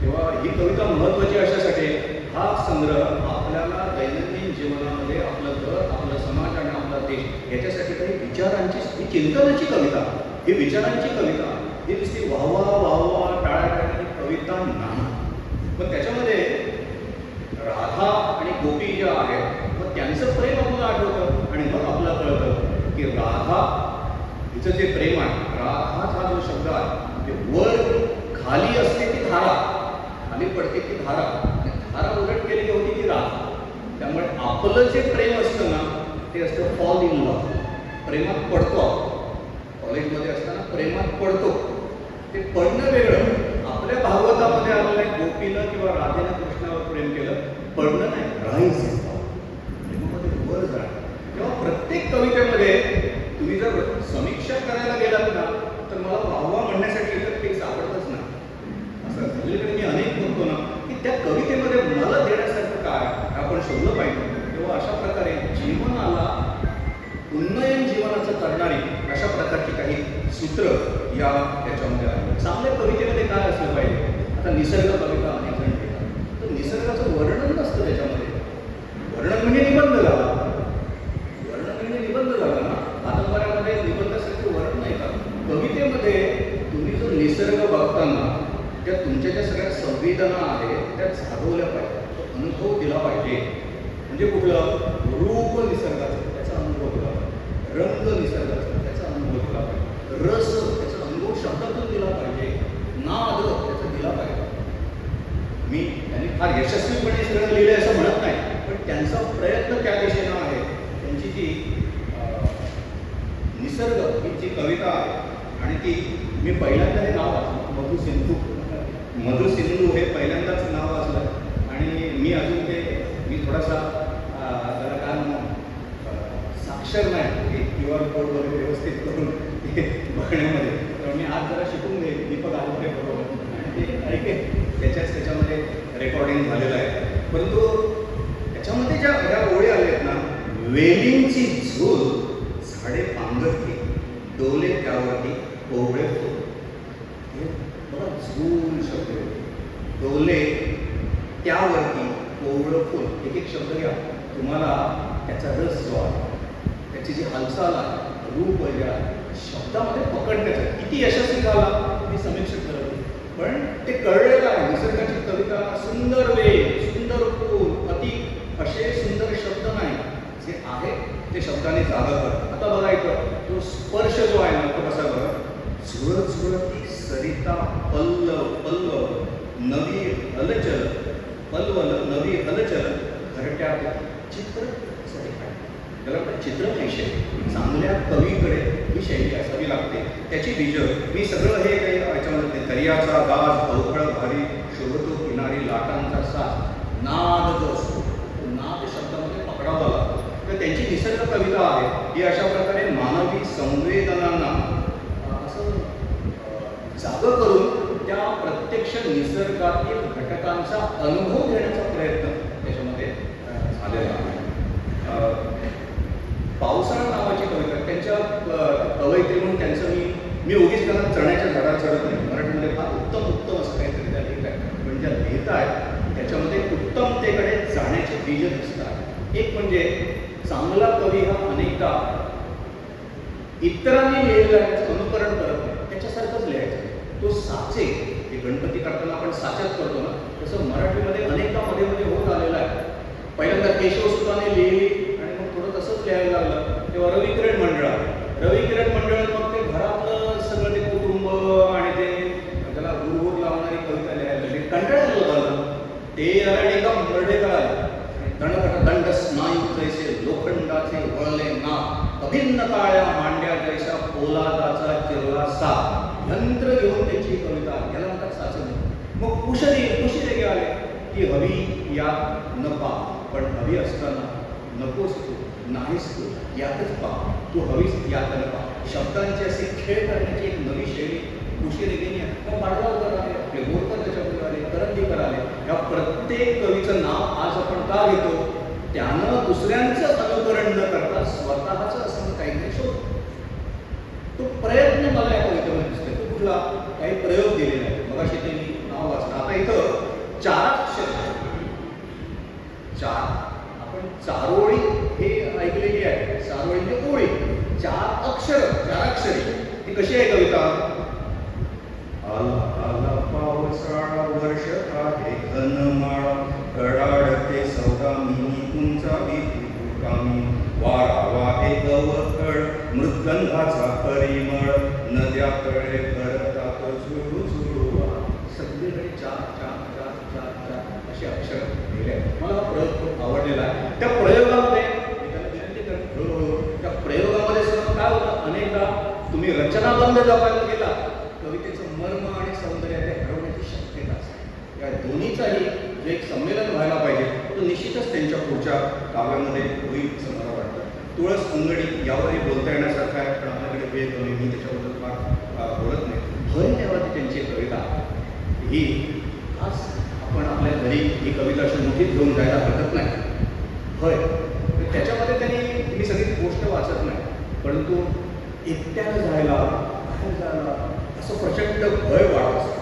तेव्हा ही कविता महत्त्वाची अशासाठी, हा संग्रह आपल्याला दैनंदिन जीवनामध्ये आपलं घर, आपला समाज आणि आपला देश याच्यासाठी काही विचारांची, ही चिंतनाची कविता, ही विचारांची कविता, ही नुसती वाहवा वाहवा टाळाटाळी कविता नाही. पण त्याच्यामध्ये राधा आणि गोपी ज्या आहेत, मग त्यांचं प्रेम आपल्याला आठवतं आणि मग आपल्याला कळतं की राधा हिचं जे प्रेम आहे, राधा हा जो शब्द आहे ते वर खाली असते ती धारा, खाली पडते ती धारा, धारा उलट केली की होती ती राधा. त्यामुळे आपलं जे प्रेम असतं ना ते असतं फॉल इन लव्ह, प्रेमात पडतो. कॉलेजमध्ये असताना प्रेमात पडतो, ते पडणं वेगळं. आपल्या भागवतामध्ये आलेलं आहे, गोपीनं किंवा राधेनं कृष्णावर प्रेम केलं, पडणं नाही, राईज प्रेमामध्ये वर जाणं. तेव्हा प्रत्येक कवितेमध्ये तुम्ही जर समीक्षा करायला गेलात ना तर मला वाहवा म्हणण्यासाठी इतर काही सापडतच नाही. असं सगळीकडे मी अनेक बघतो ना की त्या कवितेमध्ये मला देण्यासारखं काय आपण शोधलं पाहिजे. तेव्हा अशा प्रकारे जीवनाला उन्नयन जीवनाचं करणारी अशा प्रकारची काही सूत्र याच्यामध्ये आहे. चांगल्या कवितेमध्ये काय असलं पाहिजे? आता निसर्ग कविता अनेक जण घेतात, तर निसर्गाचं वर्णन नसतं त्याच्यामध्ये. वर्णन म्हणजे निबंध झाला, वर्णन म्हणजे निबंध झाला ना. कादंबऱ्यामध्ये निबंधासारखे वर्णन नाही का? कवितेमध्ये तुम्ही जो निसर्ग बघताना त्या तुमच्या ज्या सगळ्या संवेदना आहेत त्या जागवल्या पाहिजे, तो अनुभव दिला पाहिजे. म्हणजे कुठलं रूप निसर्गाचं त्याचा अनुभव दिला पाहिजे, रंग निसर्गाचा त्याचा अनुभव दिला पाहिजे, रस त्याचा अनुभव शब्दातून दिला पाहिजे, नाद त्याचा दिला पाहिजे. मी त्यांनी फार यशस्वीपणे सगळं लिहिलं असं म्हणत नाही, पण त्यांचा प्रयत्न त्या दिशेनं आहे. त्यांची जी निसर्ग ही जी कविता आहे आणि ती मी पहिल्यांदा हे नाव वाचलं, मधुसिंधू हे पहिल्यांदाच नाव वाचलं आणि मी अजून ते मी थोडासा त्याला काय म्हणू साक्षर नाही, एक QR कोड वगैरे व्यवस्थित करून ते बघण्यामध्ये, तर मी आज जरा शिकून घेईन दीपक आलोरे बरोबर आणि ते ऐकेन, त्याच्यामध्ये रेकॉर्डिंग झालेलं आहे. परंतु त्याच्यामध्ये ज्या ओळी आलेत ना, वेलींची झूल झाडे पांघरती, डोले त्यावरती कोवळे फुल. बघा, झूल शब्द, डोले त्यावरती कोवळं फुल, एक एक शब्द घ्या, तुम्हाला त्याचा रस जो आहे, त्याची जी हालचाल आहे, रूप जे आहे, शब्दामध्ये पकडण्याचं किती यशस्वी झाला मी समीक्षक करत, पण ते कळलेलं आहे. निसर्गाची कविता, सुंदर वेग, सुंदर फूल, अति असे सुंदर शब्द नाही, जे आहे ते शब्दाने जागा कर. आता बघायचं तो स्पर्श जो आहे ना तो कसा बघा, झुळत झुळती सरिता पल्लव पल्लव नवी हलचल, पल्वल नवी हलचल घरट्यात चित्र. त्याला पण चित्र नाही शैली, चांगल्या कवीकडे ही शैली असावी लागते, त्याची बीजं. मी सगळं हे काही याच्यामध्ये दर्याचा गाज अवघड भारी शोधतो किनारी लाटांचा साज, नाद जो असतो तो नाद शब्दामध्ये पकडावा लागतो. तर त्यांची निसर्ग कविता आहे ही अशा प्रकारे मानवी संवेदनांना असं जागं करून त्या प्रत्यक्ष निसर्गातील घटकांचा अनुभव घेण्याचा प्रयत्न त्याच्यामध्ये झालेला आहे. पावसाळा नावाची कविता, त्यांच्या कवयित्री म्हणून त्यांचं मी उगीच त्यांना चण्याच्या झाडावर चढत नाही, मराठीमध्ये फार उत्तम असं काहीतरी त्या लिहित आहे, पण ज्या लिहित आहेत त्याच्यामध्ये उत्तमतेकडे जाण्याचे बीज दिसतात. एक म्हणजे चांगला कवी हा अनेकदा इतरांनी लिहिलेलं अनुकरण करत नाही, त्याच्यासारखंच लिहायचं. तो साचे, हे गणपती करताना आपण साच्यात करतो ना, तसं मराठीमध्ये अनेकदा मध्ये मध्ये होत आलेलं आहे. पहिल्यांदा केशवसुताने लिहिली आणि मग थोडं तसंच लिहायला लागलं, तेव्हा रविकिरण मंडळ मग ते घरातलं सगळं ते कुटुंब आणि ते त्याला गुरुभूत लावणारी कविता लिहायला लागली, कंटाळायला लागलं. ते एका मर्डेकर आले, दंड स्नायू जैसे लोखंडाचे वळले ना, अभिन्न काळ्या मांड्या जैसा पोलादाचा चिरला सा. यंत्र घेऊन त्याची कविता, याला म्हणतात साचन. मग कुशले आले की हवी या न पा, पण हवी असताना नकोस तू, नाहीस तू, यातच पा, तू हवीस यात न पा. शब्दांची असे खेळ करण्याची एक नवी शैली कुशलेगिरी. मग पाडगावकर आले, आपले बोरकर त्याच्यामध्ये आले, करंदीकर आले, या प्रत्येक कवीचं नाव आज आपण का घेतो? त्यानं दुसऱ्यांचं अनुकरण न करता स्वतःचं असं काहीतरी शोध. तो प्रयत्न मला या कवितेमध्ये दिसतोय. तो कुठला? काही प्रयोग केलेला आहे. मगाशी ते मी नाव वाचलं. आता इथं चाराक्षर, चार, आपण चारोळी हे ऐकलेली आहे. चारोळी म्हणजे ओळी. चार अक्षर, चाराक्षरी. ही कशी आहे कविता? आला आला पावसाळा, वर्ष आहे घनमाळा, कडाडते सौदामिनी उंचावी कामी, वारा वाहे गवखळ, मृदगंधाचा परिमळ, नद्या तळे भरतात झुळू झुळू. सगळीकडे चार चार चार चार चार असे अक्षर लिहिले आहेत. मला हा प्रयोग खूप आवडलेला आहे. त्या प्रयोगामध्ये त्या प्रयोगामध्ये सुद्धा काय होतं? अनेकदा तुम्ही रचनाबंध जपायला गेला, कवितेचं मर्म आणि सौंदर्य ते हरवण्याची शक्यता असते. या दोन्हीचाही जे एक संमेलन व्हायला पाहिजे तो निश्चितच त्यांच्या पुढच्या काव्यामध्ये होईल असं मला वाटतं. तुळस अंगडी यावरही बोलता येण्यासारखं आहे, पण आपल्याकडे वेळ कमी, मी त्याच्याबद्दल फार बोलत नाही. भय नावाची त्यांची कविता ही आज आपण आपल्या घरी ही कविता अशी मोठीच घेऊन जायला हरकत नाही. भय त्याच्यामध्ये त्यांनी, मी सगळी गोष्ट वाचत नाही, परंतु एकट्यानं जायला, बाहेर जायला असं प्रचंड भय वाढत असतं.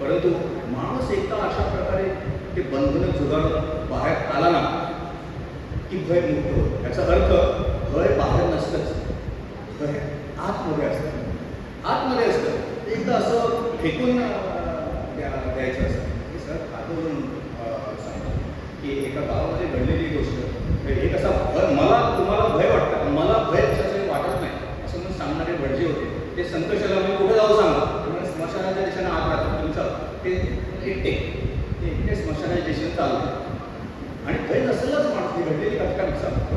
परंतु माणूस एकदा अशा प्रकारे ते बंधनं जुगारून बाहेर आला ना की भय मुक्त होतं. याचा अर्थ भय बाहेर नसतंच, भय आतमध्ये असतं. आतमध्ये असतं. एकदा असं फेकून द्यायचं असतं. हे सर आठवून सांगतो की एका गावामध्ये घडलेली गोष्ट. एक असा भय, मला तुम्हाला भय वाटतं, मला भय कशाचं वाटत नाही असं म्हणून सांगणारे भटजी होते. ते संतोषाला मी कुठे जाऊ सांगा, तुम्हाला स्मशानाच्या दिशेनं आत राहतात. तुमचं ते एकटे स्मशानाच्या दिशेनं चालू. आणि भय नसलंच माणूस, ती घडलेली घटका सांगतो.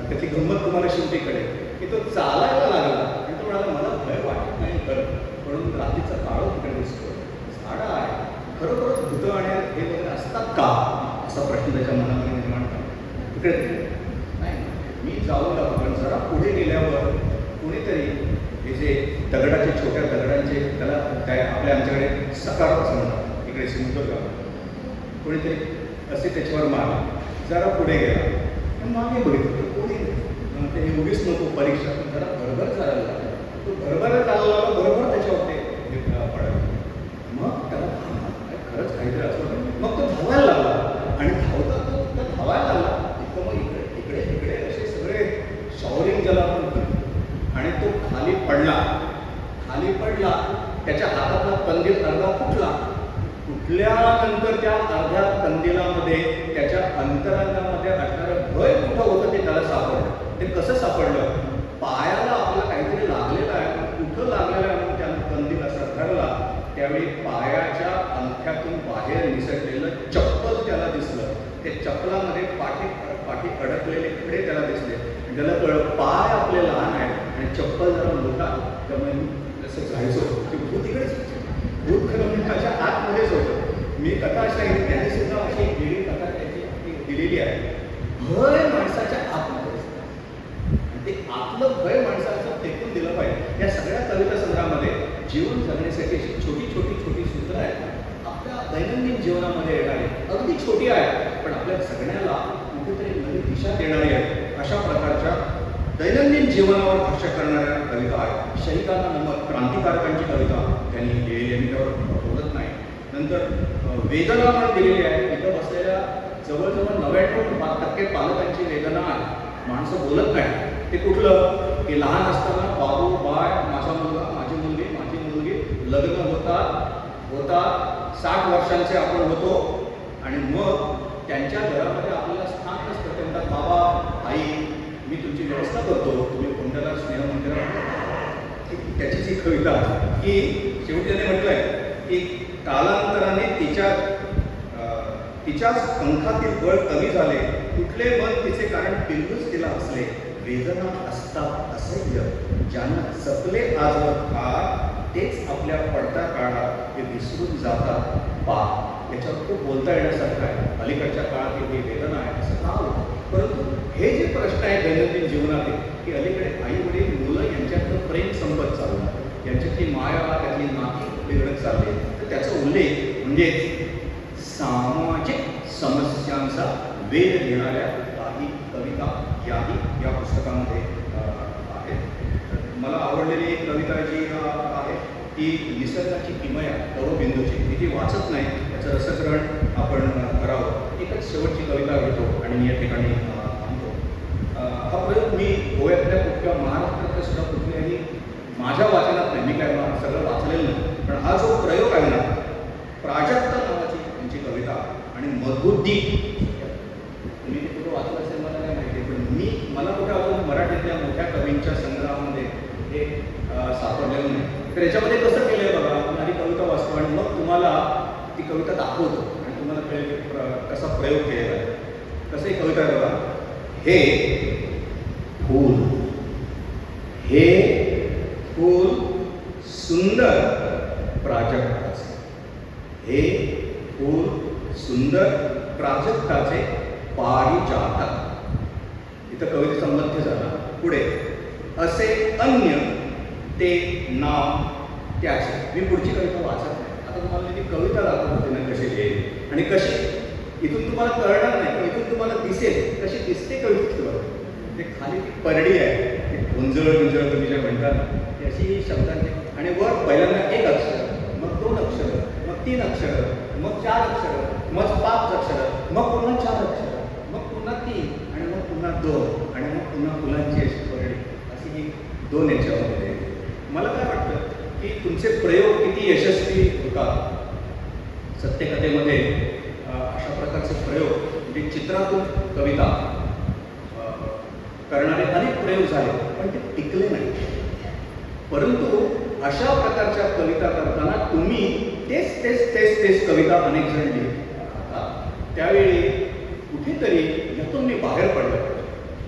त्याची गंमत तुम्हाला शेवटी कळेल की तो चालायला लागला आणि तो म्हणाला मला भय वाटत नाही खरं, म्हणून रात्रीचा काळो तिकडे दिसतो, झाडं आहे, खरोखरच भूतं आणि हे वगैरे असतात का असा प्रश्न त्याच्या मनामध्ये निर्माण झाला. तिकडे नाही, मी जाऊ लागलो. पण जरा पुढे गेल्यावर कुणीतरी हे जे दगडाचे, छोट्या दगडांचे, त्याला त्या आपल्या आमच्याकडे सकार असं म्हणतात, इकडे सिंधुदुर्ग, कोणीतरी असे त्याच्यावर मारला. जरा पुढे गेला, मागे बघितलं कोणी ते उगीच नको परीक्षा, जरा भरभर चालायला लागला. तो भरभर चालला, बरोबर त्याच्यावर ते पडायला. मग त्याला खरंच काहीतरी असं, मग तो धावायला लागला आणि धावता तो धावायला लागला. तिथं मग इकडे इकडे इकडे असे सगळे शॉवरिंग ज्याला आपण करतो. आणि तो खाली पडला. खाली पडला, त्याच्या हातातला कंदील अर्धा फुटला. फुटल्यानंतर त्या अर्ध्या कंदिलामध्ये त्याच्या अंतरंगामध्ये असणारं भय कुठं होतं ते त्याला सापडलं. ते कसं सापडलं? पायाला आपला काहीतरी लागलेलं आहे. कुठं लागलेलं आहे म्हणून त्यानं कंदील असा धरला. त्यावेळी पायाच्या अंगठ्यातून बाहेर निसटलेलं चप्पल त्याला दिसलं. ते चप्पलामध्ये पाठी अडकलेले कपडे त्याला दिसले. त्याला कळलं पाय आपले लहान आहेत आणि चप्पल जरा मोठा, त्यामुळे मी असं जायचो की भूत इकडेच, भूत खरं म्हणजे माझ्या आतमध्येच होतं. मी कथा सांगितली, त्यांनी सुद्धा अशी एक वेगळी कथा त्याची दिलेली आहे. भय माणसाच्या आतमध्ये असतं, ते आतलं भय माणसाचं फेकून दिलं पाहिजे. या सगळ्या कविता संग्रहामध्ये जीवन जगण्यासाठी अशी छोटी छोटी छोटी सूत्र आहेत आपल्या दैनंदिन जीवनामध्ये येणारी. अगदी छोटी आहे पण आपल्या सगळ्याला कुठेतरी नवी दिशा देणारी आहे. अशा प्रकारच्या दैनंदिन जीवनावर भाष्य करणाऱ्या कविता आहेत. शहीदांना नमन, क्रांतिकारकांची कविता त्यांनी लिहिलेली आहे, मी त्यावर बोलत नाही. नंतर वेदना पण दिलेली आहे. इथं बसलेल्या जवळजवळ 99% पालकांची वेदना आहे. माणसं बोलत नाही. ते कुठलं की लहान असताना बाबू, बाय, माझा मुलगा, माझी मुलगी लग्न होतात 60 वर्षांचे आपण होतो आणि मग त्यांच्या घरामध्ये आपल्याला स्थान नसतं. ते म्हणतात बाबा, आई, मी तुमची व्यवस्था करतो, तुम्ही कोणत्याला स्नेह मंदिरात. त्याचीच ही कविता की शेवटी त्याने म्हटलंय की कालांतराने तिच्याच पंखातील बळ कमी झाले, कुठले मन तिचे कारण पिल्लूच तिला असले, वेदना असतात असह्य, ज्यांना जपले आजवर काळ, तेच आपल्या पडत्या काळात ते विसरून जातात पा. याच्यावर खूप बोलता येण्यासारखं आहे. अलीकडच्या काळात ही वेदना आहे असं का होतं? परंतु हे जे प्रश्न आहेत दैनंदिन जीवनातील की अलीकडे आई वडील मुलं यांच्यातलं प्रेम संपत चाललं, यांच्यातली माया, त्यातली नाती बिघडत चालली, तर त्याचा उल्लेख म्हणजेच सामाजिक समस्यांचा वेध घेणाऱ्या काही कविता याही या पुस्तकामध्ये आहेत. मला आवडलेली एक कविता जी आहे ती निसर्गाची किमया दवबिंदूची. मी ती वाचत नाही, त्याचं रसग्रहण आपण करावं. एकच शेवटची कविता घेतो आणि मी या ठिकाणी थांबतो. हा प्रयोग मी गोव्यातल्या कुठल्या महाराष्ट्रातल्या सुद्धा कुठल्याही माझ्या वाचनात नाही, मी काय सगळं वाचलेलं नाही, पण हा जो प्रयोग आहे ना, प्राजक्ता नावाची त्यांची कविता आणि मधुद्दीप, तुम्ही ते कुठं वाचलं असेल मला काय माहिती, पण मला कुठे अजून मराठीतल्या मोठ्या कवींच्या संग्रहामध्ये हे सापडलेलं नाही. तर याच्यामध्ये कसं केलं आहे बघा, मी आधी कविता वाचतो आणि मग तुम्हाला ती कविता दाखवतो आणि तुम्हाला कळेल कसा प्रयोग केलेला आहे. कसं ही कविता आहे बघा. हे फूल, हे फूल सुंदर प्राजक्ताचे, हे फूल सुंदर प्राजक्ताचे पारिजातक. इथं कवितेचा मध्य झाला. पुढे असे अन्य ते नाव त्याचे. मी पुढची कविता वाचत नाही, आता तुम्हाला ती कविता दाखवत होते ना कशी लिहिली आणि कशी. इथून तुम्हाला कळणार नाही, पण इथून तुम्हाला दिसेल कशी दिसते कविता. ते खाली ती परडी आहे, ती गुंजळ गुंजळ तुम्ही जे म्हणतात ती अशी शब्दांची. आणि वर पहिल्यांदा एक अक्षर, मग 2 अक्षर, मग 3 अक्षर, मग 4 अक्षर, मग 5 अक्षर, मग पुन्हा 4 अक्षर, मग पुन्हा 3 आणि मग पुन्हा 2 आणि मग पुन्हा फुलांची अशी परडी. अशी ही 2 याच्यामध्ये. मला काय वाटतं की तुमचे प्रयोग किती यशस्वी होतात. सत्यकथेमध्ये अशा प्रकारचे प्रयोग म्हणजे चित्रातून कविता करणारे अनेक प्रयोग झाले, पण ते टिकले नाही. परंतु अशा प्रकारच्या कविता करताना तुम्ही तेच तेच तेच तेच कविता अनेक जण लिहितात. त्यावेळी कुठेतरी यातून मी बाहेर पडलो.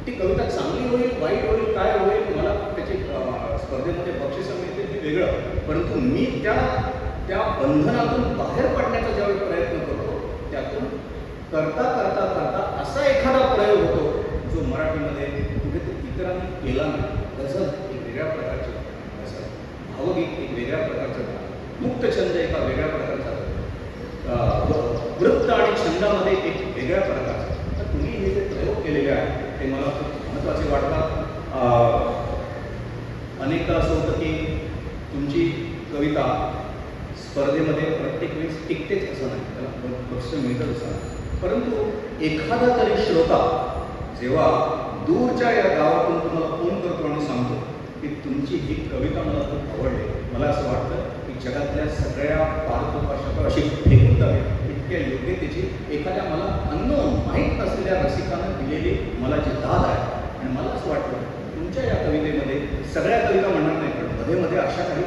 ती कविता चांगली होईल, वाईट होईल, काय होईल, मला त्याची स्पर्धेमध्ये बक्षिसं मिळतील हे वेगळं, परंतु मी त्या बंधनातून बाहेर पडण्याचा ज्यावेळी प्रयत्न करतो, त्यातून करता करता करता असा एखादा प्रयोग होतो जो मराठीमध्ये कुठेतरी इतरांनी केला नाही. गझल एक वेगळ्या प्रकारची गझल, भावगीत एक वेगळ्या प्रकारचं, मुक्तछंद एका वेगळ्या प्रकारचा, वृत्त आणि छंदामध्ये एक वेगळ्या प्रकारचा. तर तुम्ही हे जे प्रयोग केलेले आहेत ते मला खूप महत्त्वाचे वाटतात. अनेकदा असं होतं की तुमची कविता स्पर्धेमध्ये प्रत्येक वेळेस टिकतेच असं नाही, त्याला बक्षीस मिळतं असं नाही. परंतु एखादा तरी श्रोता जेव्हा दूरच्या या गावातून तुम्हाला फोन करतो आणि सांगतो की तुमची ही कविता मला खूप आवडली, मला असं वाटतं की जगातल्या सगळ्या पारितोषिकं अशी फेकून द्यावी इतक्या योग्यतेची एखाद्या मला अननोन माहीत नसलेल्या रसिकानं दिलेली मला जी दाद आहे. आणि मला असं वाटतं तुमच्या या कवितेमध्ये सगळ्या कविता म्हणणार नाही, पण मध्ये मध्ये अशा काही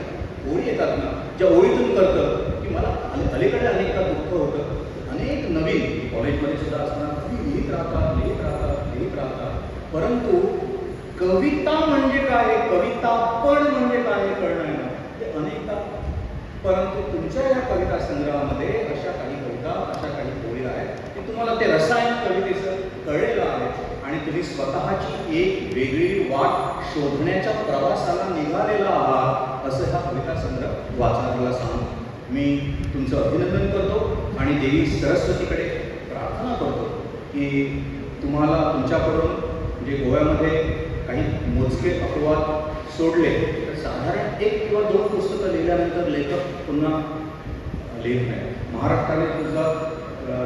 ओळी येतात ना ज्या ओळीतून करतं की मला अलीकडे अनेकदा दुःख होतं. अनेक नवीन कॉलेजमध्ये सुद्धा असताना कधी लिहित राहतात, परंतु कविता म्हणजे काय, कविता पण म्हणजे काय हे कळणार ना ते अनेकदा. परंतु तुमच्या या कविता संग्रहामध्ये अशा काही कविता, अशा काही ओळी आहेत की तुम्हाला ते रसायन कवितेचं कळलेलं आहे आणि तुम्ही स्वतःची एक वेगळी वाट शोधण्याच्या प्रवासाला निघालेला आहात असं हा कविता संग्रह वाचनाला सांगून मी तुमचं अभिनंदन करतो आणि देवी सरस्वतीकडे प्रार्थना करतो की तुम्हाला तुमच्याकडून म्हणजे गोव्यामध्ये काही मोजके अपवाद सोडले तर साधारण 1 किंवा 2 पुस्तकं लिहिल्यानंतर लेखक पुन्हा लिहित नाही. महाराष्ट्राने सुद्धा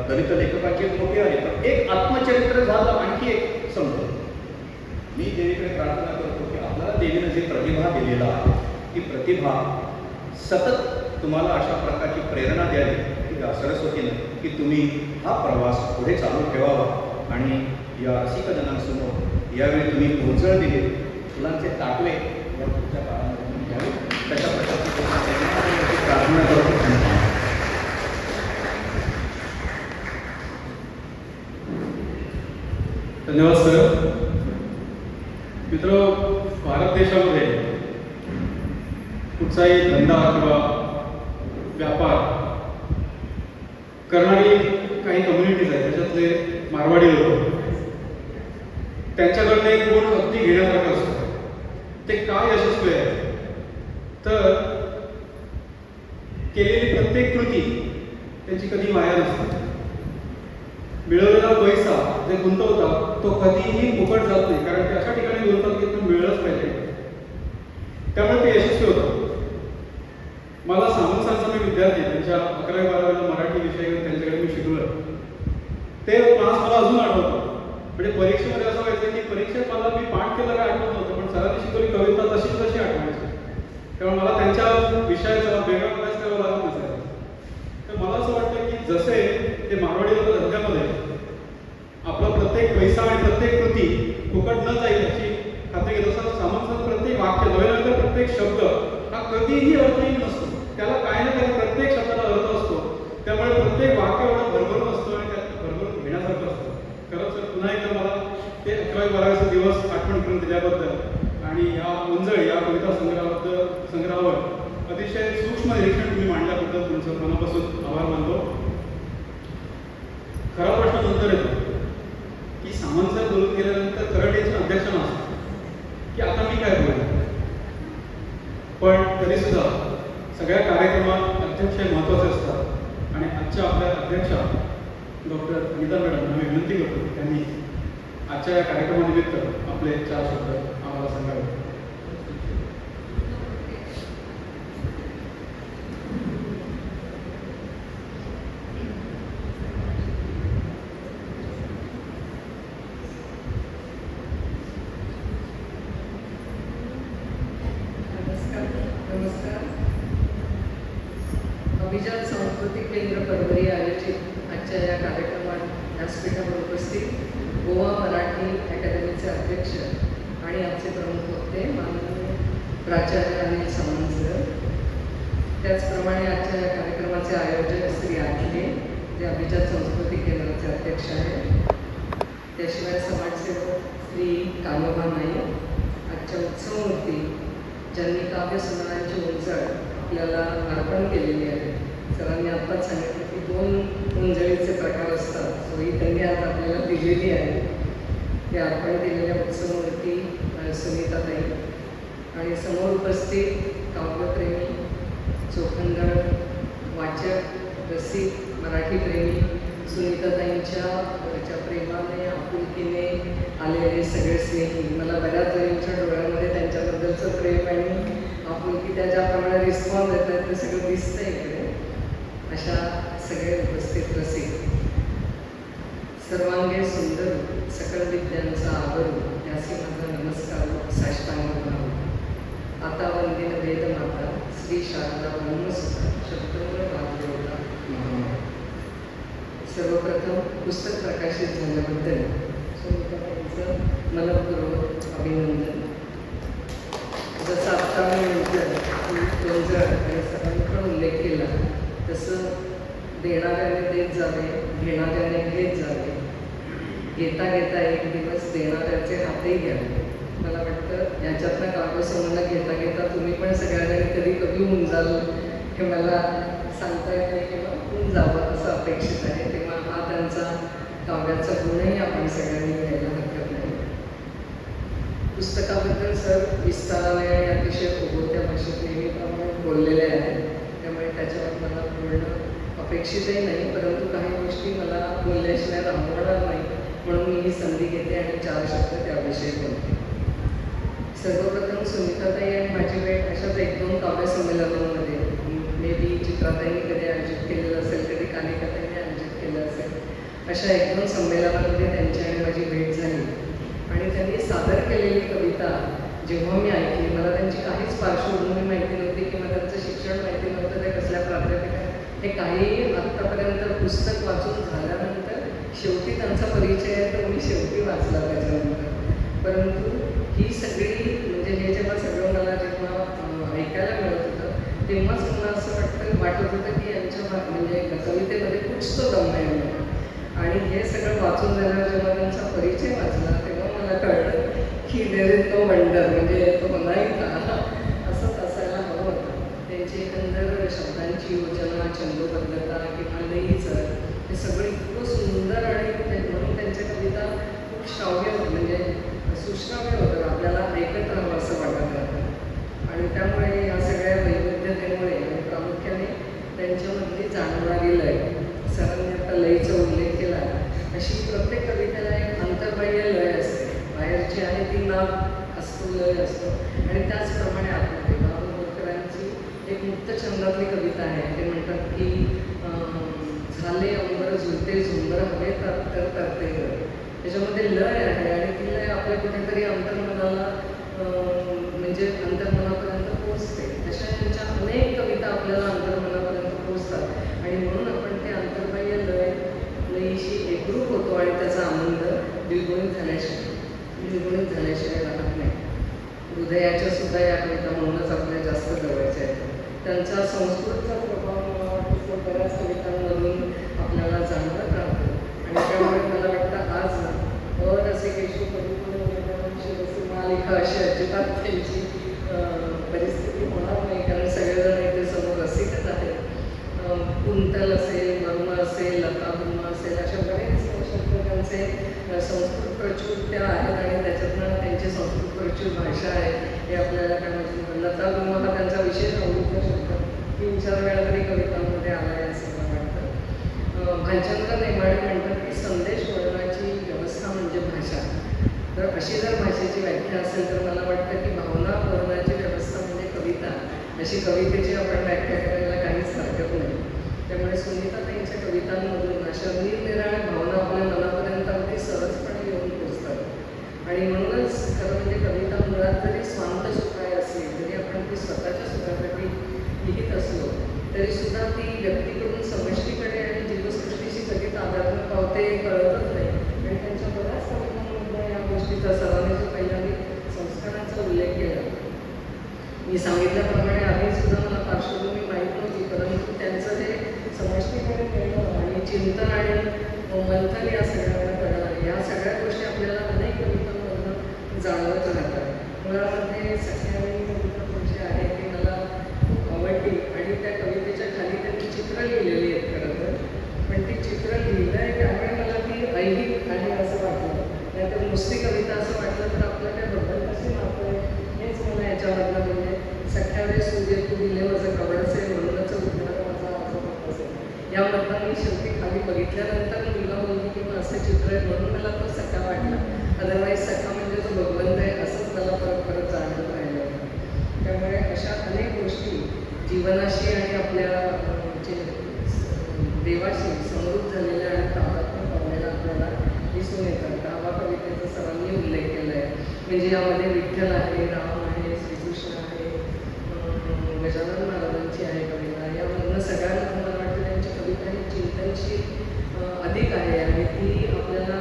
दलित लेखकांची मोठी आली तर एक आत्मचरित्र झालं, आणखी एक संपलं. मी देवीकडे प्रार्थना करतो की आपल्याला देवीनं जी प्रतिभा दिलेला आहे ती प्रतिभा सतत तुम्हाला अशा प्रकारची प्रेरणा द्यावी की सरस्वतीनं की तुम्ही हा प्रवास पुढे चालू ठेवावा आणि या रसिकजनांसमोर यावेळी तुम्ही गोंधळ दिले, फुलांचे ताटवे या पुढच्या काळामध्ये तुम्ही घ्यावे तशा प्रकारची प्रार्थना करतो. धन्यवाद सर. मित्र, भारत देशामध्ये कुठचाही धंदा किंवा व्यापार करणारी काही कम्युनिटीज आहेत, त्याच्यातले मारवाडी लोक, त्यांच्याकडनं एक गुण अगदी घेण्यासारखं असतं. ते काय यशस्वी आहे तर केलेली प्रत्येक कृती त्यांची कधी माया नसते. मिळवलेला पैसा जे गुंतवतात तो कधीही फुकट जात नाही, कारण ते अशा ठिकाणी गुंतवतात की तो मिळलंच पाहिजे, त्यामुळे ते यशस्वी होतं. मला सामंतांचा मी विद्यार्थी त्यांच्या 11वी-12वीला मराठी विषय घेऊन त्यांच्याकडे मी शिकलो. ते क्लास मला अजून आठवतं. म्हणजे परीक्षेमध्ये असं व्हायचं की परीक्षेत मला मी पाठ केलं काय आठवत नव्हतं, पण सरांनी शिकवली कविता तशीच तशी आठवायची. त्यामुळे मला त्यांच्या विषयाचा वेगळा अभ्यास करावा लागत नसायचा. तर मला असं वाटतं की जसे ते मारवाडी लोक धंद्यामध्ये आपला प्रत्येक पैसा आणि प्रत्येक कृती फुकट न जाईल याची खात्री घेत असतात, सामंत प्रत्येक वाक्य नव्यानंतर प्रत्येक शब्द हा कधीही अर्थहीन नसतो. त्याला काही ना काही प्रत्येक शब्दाला अर्थ असतो. त्यामुळे प्रत्येक वाक्य एवढं भरभरून असतं आणि त्यात भरभरून घेण्यासारखं असतं. खरंच सर पुन्हा एकदा मला ते 11वी-12वीचे दिवस आठवण करून दिल्याबद्दल आणि या उंजळ या कविता संग्रहावर अतिशय सूक्ष्म निरीक्षण तुम्ही मांडल्याबद्दल तुमचं मनापासून आभार मानतो. खरा प्रश्न नंतर येतो की सामंत सर बोलून गेल्यानंतर करंट अध्यक्ष असतात की आता मी काय बोलू, पण तरी सुद्धा सगळ्या कार्यक्रमात अध्यक्ष हे महत्त्वाचे असतात आणि आजच्या आपल्या अध्यक्षा डॉक्टर अनिता मॅडम आम्ही विनंती करतो की त्यांनी आजच्या या कार्यक्रमानिमित्त आपले 4 शब्द आम्हाला सांगावे. नमस्कार. अभिजात सांस्कृतिक केंद्र परभणी आयोजित आजच्या या कार्यक्रमात व्यासपीठावर उपस्थित गोवा मराठी अकादमीचे अध्यक्ष आणि आमचे प्रमुख वक्ते माननीय प्राचार्य अनिल सामंत सर, त्याचप्रमाणे आजच्या या कार्यक्रमाचे आयोजक श्री आखिले जे अभिजात सांस्कृतिक केंद्राचे अध्यक्ष आहेत, त्याशिवाय समाजसेवक श्री कालोबा नाईक, आजच्या उत्सवमूर्ती ज्यांनी काव्यसंग्रहांची उंजळ आपल्याला अर्पण केलेली आहे. सरांनी आत्ताच सांगितलं की 2 उंजळीचे प्रकार असतात, सो ही त्यांनी आज आपल्याला दिलेली आहे. ते अर्पण केलेल्या उत्सवमूर्ती सुनीताताई आणि समोर उपस्थित काव्यप्रेमी, चोखंदळ, वाचक, रसिक, मराठीप्रेमी सुनीताताईंच्या प्रेमाने आपुलकीने आलेले सगळे स्नेही. मला बऱ्याच जणींच्या डोळ्यामध्ये त्यांच्याबद्दलचं प्रेम आणि आपुलकी त्या ज्याप्रमाणे रिस्पॉन्स देतात ते सगळं दिसतं इकडे. अशा सगळे उपस्थित रसिक, सर्वांगे सुंदर सकळ विद्यांचा आवरू, यासी माझा नमस्कार साष्टांग भाव. आता वंदिन वेदमाता श्री शारदा ब्रह्मसुता शब्दमूळ भागदेवता. सर्वप्रथम पुस्तक प्रकाशित झाल्याबद्दल सुनीताताईंचं मनपूर्वक अभिनंदन. जसं आत्ता मी म्हटलं की उंजळ आणि सरांनी पण उल्लेख केला तसं देणाऱ्याने देत जावे, घेणाऱ्याने घेत जावे, घेता घेता एक दिवस देणाऱ्याचे हातही घ्यावे. मला वाटतं याच्यातनं काव्यसंग्रह घेता घेता तुम्ही पण सगळ्यांनी कधी कधी होऊन जाल हे मला सांगता येत नाही किंवा होऊन जावं असं अपेक्षित आहे. तेव्हा हा त्यांचा काव्याचा गुणही आपण सगळ्यांनी घ्यायला हरकत नाही. पुस्तकाबद्दल सर विस्ताराने आणि अतिशय ओघवत्या भाषेत नेहमीप्रमाणे बोललेले आहेत, त्यामुळे त्याच्यावर मला बोलणं अपेक्षितही नाही, परंतु काही गोष्टी मला बोलल्याशिवाय राहणार नाही, म्हणून मी ही संधी घेते आणि 4 शब्द त्याविषयी बोलते. सर्वप्रथम सुनीताताई आणि माझी भेट अशाच 1-2 काव्य संमेलनामध्ये, मे बी चित्राताईंनी कधी आयोजित केलेलं असेल, कधी कालिकाताईंनी आयोजित केलं असेल, अशा 1-2 संमेलनामध्ये त्यांची आणि माझी भेट झाली आणि त्यांनी सादर केलेली कविता जेव्हा मी ऐकली, मला त्यांची काहीच पार्श्वभूमी माहिती नव्हती किंवा त्यांचं शिक्षण माहिती नव्हतं, ते कसल्या प्राध्यापिका हे काही आत्तापर्यंत पुस्तक वाचून झाल्यानंतर शेवटी त्यांचा परिचय आहे तर मी शेवटी वाचला त्याच्यानंतर. परंतु ही सगळी म्हणजे हे जेव्हा सगळं मला जेव्हा ऐकायला मिळत होतं तेव्हाच मला असं वाटत होतं की यांच्या म्हणजे कवितेमध्ये कुछ तो दम आहे. आणि हे सगळं वाचून झाल्यावर जेव्हा त्यांचा परिचय वाचला तेव्हा मला कळलं की देर इज नो वंडर, म्हणजे तो नाही का असंच असायला हवं होतं. त्यांची एकंदर शब्दांची योजना, छंदोबद्धता किंवा लईच हे सगळं इतकं सुंदर आणि म्हणून त्यांच्या कविता खूप श्राव्य म्हणजे सुश्राव्य होतं, आपल्याला ऐकत राहावं असं वाटत राहतं. आणि त्यामुळे या सगळ्या वैविध्यतेमुळे आणि प्रामुख्याने त्यांच्यामधली जाणणारी लय, सरांनी आता लयीचा उल्लेख केला, अशी असतो, लय असतो. आणि त्याचप्रमाणे आतमध्ये बाबा बोरकरांची एक मुक्त छंदातली कविता आहे. ते म्हणतात की झाले अंबर झुलते झुंबर हवे तर तरते ग. त्याच्यामध्ये लय आहे आणि ती लय आपल्या कुठेतरी अंतर्मनाला म्हणजे अंतर्मनापर्यंत पोहोचते. अशा त्यांच्या अनेक कविता आपल्याला अंतर्मनापर्यंत पोहोचतात आणि म्हणून आपण ते अंतर्बाह्य लयीशी एकरूप होतो आणि त्याचा आनंद द्विगुणित झाल्याशिवाय राहत नाही. हृदयाच्या सुद्धा या कविता म्हणूनच आपल्या जास्त जवळच्या आहेत. त्यांचा संस्कृतचा प्रभाव मला वाटतं बऱ्याच कवितांमधून आपल्याला जाणवत राहतो आणि त्यामुळे मला वाटतं आज अरसिकेषु शिवसीमालिका अशी अजिबात त्यांची परिस्थिती होणार नाही, कारण सगळेजण इथे समोर रसिकच आहेत. कुंतल असेल, मर्म असेल, लतागुम्मा असेल, अशा बरेच शब्द त्यांचे संस्कृत प्रचूर त्या आहेत आणि त्याच्यातनं त्यांची संस्कृत प्रचूर भाषा आहे हे आपल्याला काय म्हणजे लतागुम्मा हा त्यांचा विशेष आवडीचा शब्द 3-4 वेळा तरी कवितांमध्ये आला आहे असं मला वाटतं. भालचंद्र नेमाडे म्हणतात की संदेश वर्णाची व्यवस्था म्हणजे भाषा. तर अशी जर भाषेची व्याख्या असेल तर मला वाटतं की भावना वर्णाची व्यवस्था म्हणजे कविता, अशी कवितेची आपण व्याख्या करायला काहीच हरकत नाही. त्यामुळे सुनीताताईंच्या कवितांमधून अशा निरनिराळ्या भावना आपल्या मनापर्यंत अगदी सहजपणे येऊन पोचतात आणि म्हणूनच खरं म्हणजे कविता मुळात जरी स्वांत सुखाय असली तरी आपण ती स्वतःच्या सुखासाठी लिहित असलो तरी सुद्धा ती व्यक्तीकडून समष्टीकडे आणि जीवसृष्टीशी कधी तादात्म्य पावते कळतच नाही. आणि त्यांच्या बऱ्याच कवितांमध्ये या गोष्टीचा सर्वांनी जो पहिला मी संस्कारांचा उल्लेख केला. मी सांगितल्याप्रमाणे आधी सुद्धा मला पार्श्वभूमी माहीत नव्हती, परंतु त्यांचं हे समष्टीकडे कळलं आणि चिंतन आणि मंथन या सगळ्यांना कळलं. या सगळ्या गोष्टी आपल्याला अनेक कवितांमधून जाणवत राहतात. मुळामध्ये सख्यावेळी कविता तुमची आहे ती मला खूप आवडली आणि त्या कवितेच्या खाली त्यांनी चित्र लिहिलेली आहेत खरं तर, पण ती चित्र लिहिलं आहे त्यामुळे मला ती ऐहिक आहे असं वाटलं. नाहीतर नुसती कविता असं वाटलं तर आपलं काय बद्दल कशी नातं आहे हेच मला याच्यामधलं म्हणजे सख्यावे सूर्य तू दिले माझं कवडचे म्हणूनच उद्धार माझा आजोबा असेल. यामधला मी शेवटी खाली बघितल्यानंतर मुलगा मुलगी किंवा असे चित्र आहे म्हणून मला तो सखा वाटला. अदरवाईज सखा म्हणजे तो भगवंत आहे असंच मला परत जाणवत राहिलं होतं. त्यामुळे अशा अनेक गोष्टी जीवनाशी आणि आपल्या देवाशी समृद्ध झालेल्या आणि तादात्म्य पावलेल्या आपल्याला दिसून येतात. 10वा कवितेचा सर्वांनी उल्लेख केला आहे. म्हणजे यामध्ये विठ्ठल आहे, राम आहे, श्रीकृष्ण आहे, गजानन महाराजांची आहे कविता. यामधनं सगळ्यांना मला वाटतं त्यांची कविता ही चिंतनशील अधिक आहे आणि ती आपल्याला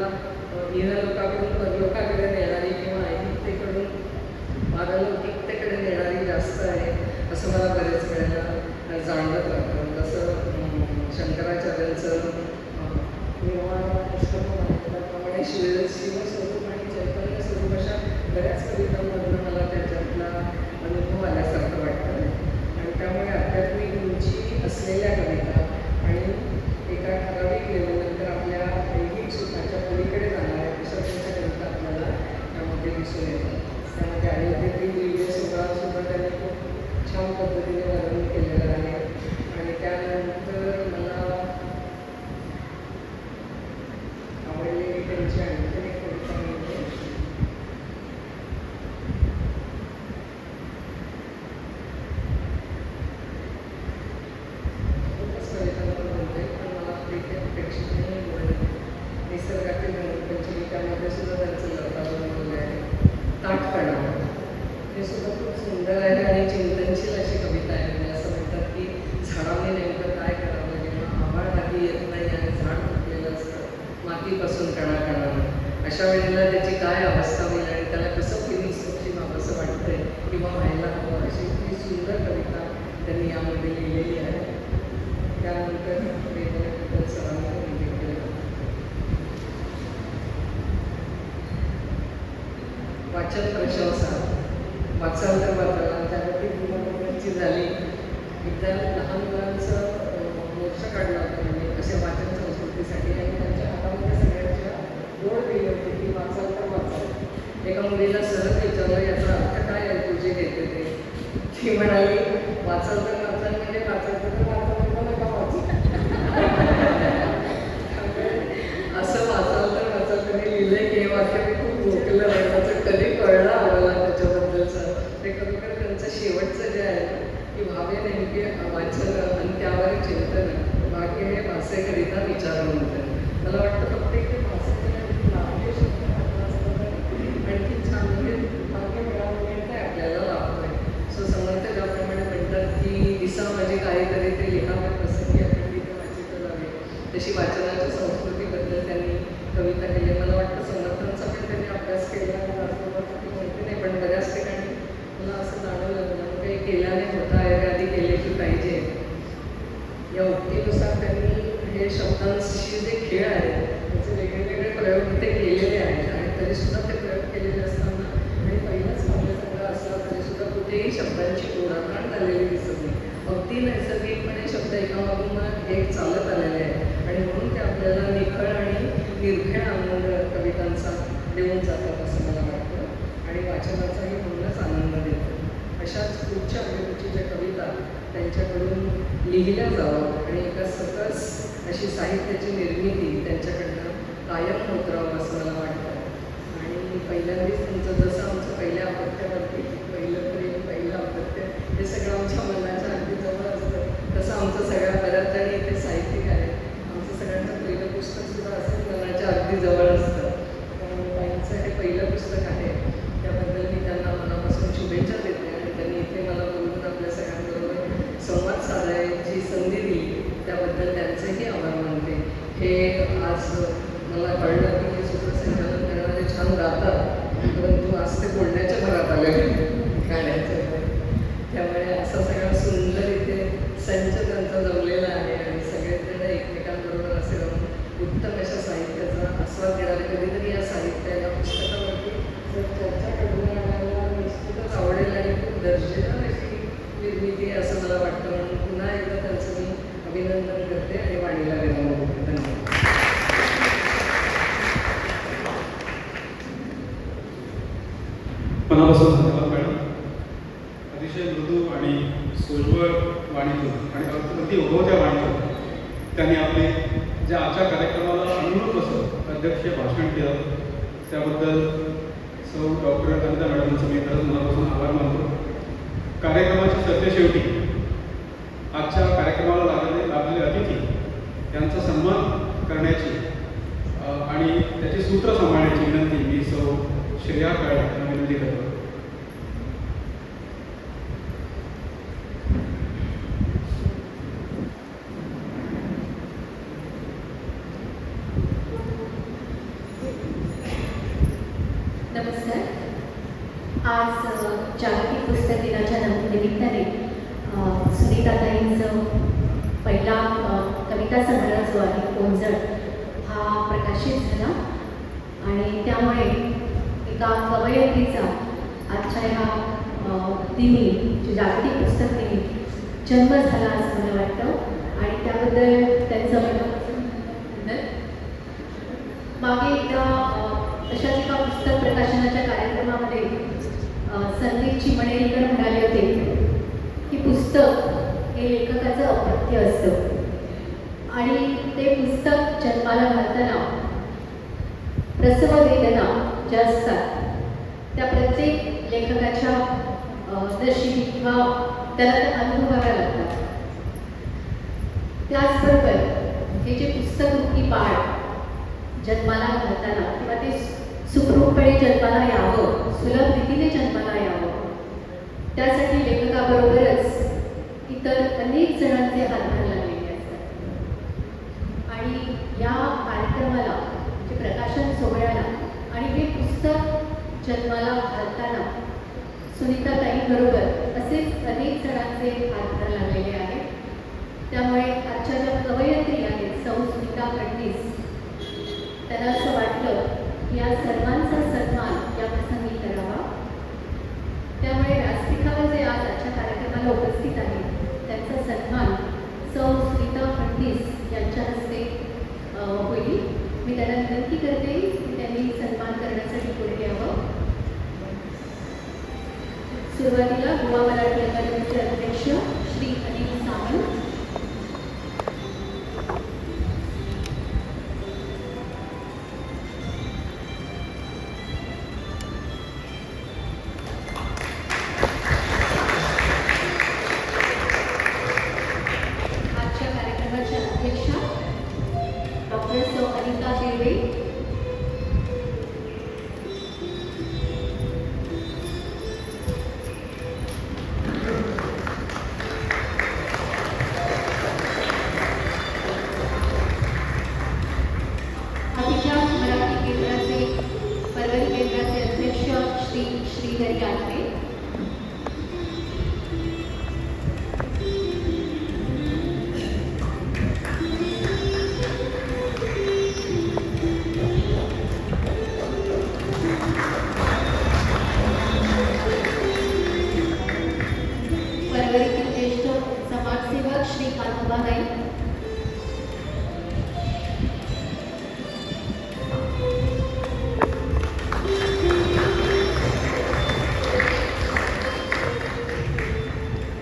इहलोकाकडून परलोकाकडे नेणारी किंवा ऐहिकतेकडून पारलौकिकतेकडे नेणारी जास्त आहे असं मला बरेच वेळेला जाणवत राहतं. जसं शंकराचार्यांचं निर्वाण अष्टकं आहे त्याप्रमाणे शिवस्वरूप आणि चैतन्य स्वरूप अशा बऱ्याच कवितांमधून मला त्याच्यातला अनुभव आल्यासारखं वाटतं. आणि त्यामुळे आध्यात्मिक रुची असलेल्या कविता आणि एका ठराविक लेवलनंतर आपल्या ऐहिक सुखाच्या पलीकडे जाणाऱ्या अशा त्यांच्या कविता आपल्याला त्यामध्ये दिसून येतात. त्यामध्ये आयुर्वेदिक दिव्य सुद्धा त्यांनी खूप छान पद्धतीने वर्णन केलेलं आहे. आणि त्यानंतर मला आवडलेली त्यांची आणखी एक कविता म्हणजे खूपच कवितांवर बोलते पण मला अपेक्षित नाही बोलणे. निसर्गातील रंगपंचमी त्यामध्ये सुद्धा त्यांचं लतावून बोलले आहे. ताटपणा हे सुद्धा खूप सुंदर आहे आणि चिंतनशील अशी कविता आहे. म्हणजे असं म्हणतात की झाडाने नेमकं काय करावं जेव्हा आभाळ माती येत नाही आणि झाड फुटलेलं असतं मातीपासून कणाकणानं, अशा वेळेला त्याची काय अवस्था होईल आणि त्याला कसं फिनिक्सपक्षी व्हावंसं वाटतंय किंवा व्हायला हवं अशी ती सुंदर कविता त्यांनी यामध्ये लिहिलेली आहे. त्यानंतर वेगवेगळ्या सरांनी उल्लेख केला. वाचन प्रशंसा वाचाल तर वाचायला त्यावरती गुणवत्तेची झाली. एकदा लहान मुलांचं मोर्चा काढला होता म्हणजे असे वाचन संस्कृतीसाठी आणि त्यांच्या हातामध्ये सगळ्यांच्या गोड दिली होती की वाचाल तर वाचाल. एका मुलीला सहज विचारलं याचा अर्थ काय आहे तुझे घेते ते. ती म्हणाली वाचाल तर वाचाल म्हणजे वाचायचं तर वाचाल नका वाचू. असं वाचाल तर वाचाल कधी लिहिलंय की हे वाक्य मी खूप भोकलं त्याचं कधी कळलं शेवटचं जे आहे ना की व्हावे नेमके वाचन आणि त्यावर चिंतन भाग्य हे भासेकरिता विचार म्हणतात. मला वाटतं प्रत्येक ते भासेकरिता शब्द घातला असता तर आणखी छान म्हणजे भाग्य मिळावं काय आपल्याला लाभतोय. सो समर्थ ज्याप्रमाणे म्हणतात की दिसा माझे काहीतरी ते लिहावे प्रसंगी आपण तिथे वाचित जावे, तशी वाचनाच्या संस्कृतीबद्दल त्यांनी कविता केली. मला वाटतं समर्थांचा पण त्यांनी अभ्यास केला माहिती नाही, पण बऱ्याच ठिकाणी मला असं जाणवलं लागलं काही केल्याने होता आधी केले की पाहिजे या उक्तीनुसार त्यांनी हे शब्दांशी जे खेळ आहेत त्याचे वेगवेगळे प्रयोग ते केलेले आहेत. आणि तरीसुद्धा ते प्रयोग केलेले असताना आणि पहिलाच काव्यसंग्रह असला तरीसुद्धा कुठेही शब्दांची ओढाताण झालेली दिसत नाही. अगदी नैसर्गिकपणे शब्द एकामागून एक चालत आलेले आहेत आणि म्हणून ते आपल्याला निखळ आणि निर्भय आनंद कवितांचा देऊन जातात असं मला वाटतं आणि वाचनाचाही म्हणूनच आनंद देतो. अशाच पुढच्या अभिरुचीच्या कविता त्यांच्याकडून लिहिल्या जावं आणि एका सकस अशी साहित्याची निर्मिती त्यांच्याकडनं कायम होत राहावं असं मला वाटतं. आणि पहिल्यांदाच तुमचं जसं आमचं पहिल्या अपत्यावरती पहिलं प्रेम पहिलं अपत्य हे सगळं आमच्या मनाच्या अगदी जवळ असतं, तसं आमचं सगळ्या बऱ्याच जणी इथे साहित्यिक आहेत. आमचं सगळ्यांचं पहिलं पुस्तकसुद्धा असं मनाच्या अगदी जवळ असतं. त्यामुळे ताईंचं हे पहिलं पुस्तक आहे त्याबद्दल मी त्यांना मनापासून शुभेच्छा देते आणि त्यांनी इथे मला बोलवून आपल्या सगळ्यांबरोबर संवाद साधायची संधी दिली त्याबद्दल त्यांचेही आभार मानते. हे आज मला कळलं की हे सूत्रसंचालन करणारे छान गातात, परंतु आज ते बोलण्याच्या भरात आले गाण्याचं. त्यामुळे असा सगळा सुंदर इथे संच त्यांचा जमलेला आहे आणि सगळेजण एकमेकांबरोबर असे राहून उत्तम अशा साहित्याचा आस्वाद घेणारे. कधीतरी या साहित्याला पुस्तकावरती जर चर्चा घडवून आणायला निश्चितच आवडेल आणि खूप दर्जेदार अशी निर्मिती आहे असं मला वाटतं. म्हणून पुन्हा एकदा त्यांचं मी अभिनंदन करते आणि वाणीला विनंती करते. धन्यवाद. मनापासून धन्यवाद मॅडम. अतिशय मृदू आणि सोज्वळ वाणीतून आणि अगदी उगवत्या वाणीतून त्यांनी आपले ज्या आजच्या कार्यक्रमाला अनुरूप असं अध्यक्षीय भाषण केलं त्याबद्दल सौ डॉक्टर अनिता मॅडमांचं मी खरंच मनापासून आभार मानतो. कार्यक्रमाच्या सरतेशेवटी आजच्या कार्यक्रमाला लाभलेले अतिथी यांचा सन्मान करण्याची आणि त्याची सूत्र सांभाळण्याची विनंती मी सौ श्रेया काळे यांना विनंती करतो. नमस्कार. आज जागतिक पुस्तक दिनाच्या निमित्ताने सुनीताताईंचं पहिला कविता संग्रह जो आहे कोंजण हा प्रकाशित झाला आणि त्यामुळे एका कवयित्रीचा आजच्या ह्या दिनी जे जागतिक पुस्तक दिनी जन्म झाला असं मला वाटतं आणि त्याबद्दल त्यांचं म्हणणं. मागे एकदा अशाच एका पुस्तक प्रकाशनाच्या कार्यक्रमामध्ये संदीप चिमणेकर म्हणाले होते की पुस्तक हे लेखकाचं अपत्य असतं आणि ते पुस्तक जन्माला घालताना प्रसव वेदना ज्या असतात त्या प्रत्येक लेखकाच्या नशिबी किंवा त्याला त्या अनुभवाव्या लागतात. त्याचबरोबर हे जे पुस्तकरूपी बाळ जन्माला घालताना किंवा ते सुखरूपपणे जन्माला यावं, सुलभ रीतीने जन्माला यावं, त्यासाठी लेखकाबरोबरच इतर अनेक जणांचे हातभार लागलेले असतात. आणि या कार्यक्रमाला जे प्रकाशन सोहळ्याला आणि हे पुस्तक जन्माला घालताना सुनीताताईंबरोबर असेच अनेक जणांचे हातभार लागलेले आहेत. त्यामुळे आजच्या ज्या कवयित्री आहेत सौ सुनीता फडणीस त्यांना असं वाटलं की या सर्वांचा सन्मान या प्रसंगी करावा. त्यामुळे व्यासपीठावर जे आज आजच्या कार्यक्रमाला उपस्थित आहेत त्यांचा सन्मान सौ सुनीता फडणीस यांच्या हस्ते होईल. मी त्यांना विनंती करते की त्यांनी सन्मान करण्यासाठी पुढे यावं. सुरुवातीला गोवा मराठी अकादमीचे अध्यक्ष श्री अनिल सावंत, धुर्वे, अभिजात मराठी केंद्राचे परभणी केंद्राचे अध्यक्ष श्री श्रीहरी आठवे, परभणीतील ज्येष्ठ समाजसेवक श्री कांतबा नाईक,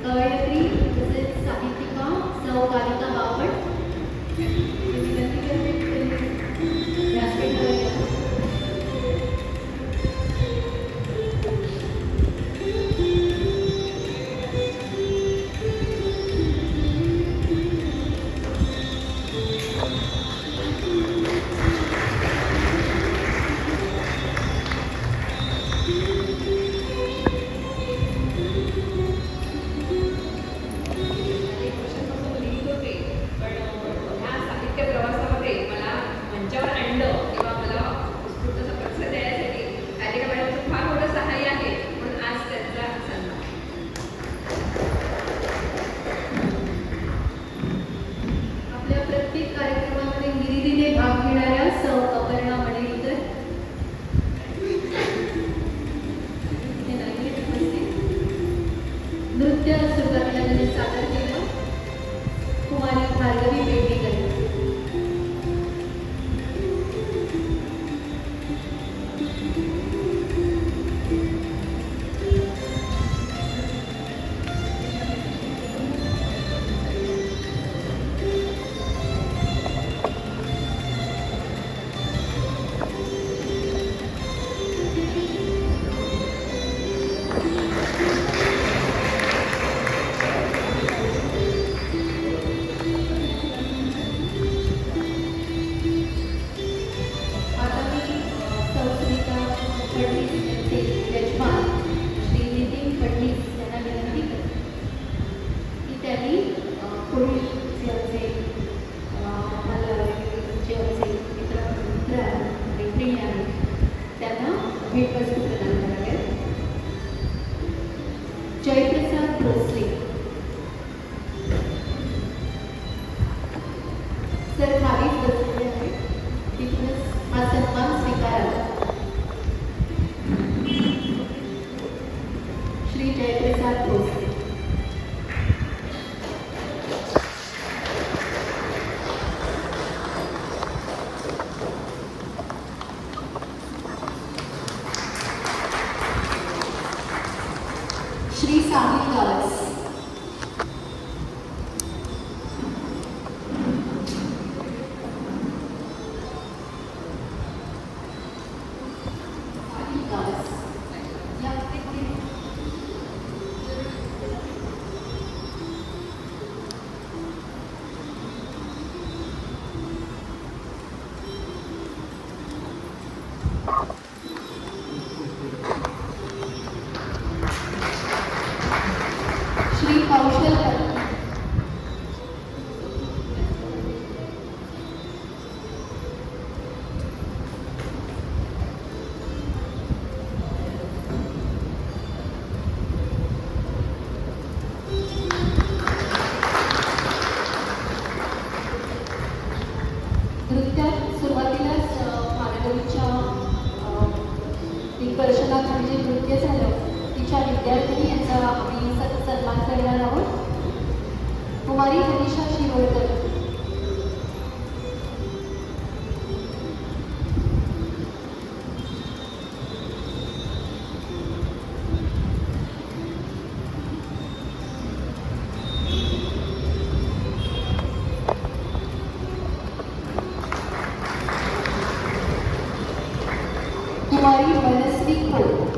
कवयित्री तसेच साहित्यिका सौ कालिका बापट, विनंती करते की त्यांनी व्यासपीठावर यावं. अनेक वर्षांपासून लिहित होते, पण ह्या साहित्य प्रवासामध्ये मला मंचावर आणलं किंवा मला उत्स्फूर्त असा प्रतिसाद देण्यासाठी कालिका मॅडमचं फार मोठं सहाय्य आहे, म्हणून आज त्यांचा सन्मान. आपल्या प्रत्येक कार्यक्रमामध्ये हिरिरीने भाग घेणाऱ्या सौ अपर्णा मणेरीकर, इथे नाही आहेत उपस्थित. नृत्य सुरुवातीला त्यांनी सादर केलं कुमारी भार्गवी पेडणेकर. आता मी संस्कृता फडणीस यांचे यजमान श्री नितीन फडणीस यांना विनंती करते की त्यांनी पुढील जे आमचे जे आमचे मित्र मैत्रिणी आहेत त्यांना भेटवस्तू प्रदान कराव्यात. जयप्रसाद भोसले सर खालीच बसलेले आहेत, तिथूनच हा सन्मान स्वीकारावा. श्री जयप्रसाद भोसले. श्री साहिल गावस. साहिल गावस. या व्यक्ती श्री कौशल पत्नी. नृत्यात सुरुवातीलाच भार्गवीच्या दिग्दर्शनात म्हणजे नृत्य झालं, तिच्या विद्यार्थिनी यांचा आम्ही सन्मान करणार आहोत. कुमारी हनीशा शिरोडकर. कुमारी मनस्वी खोत.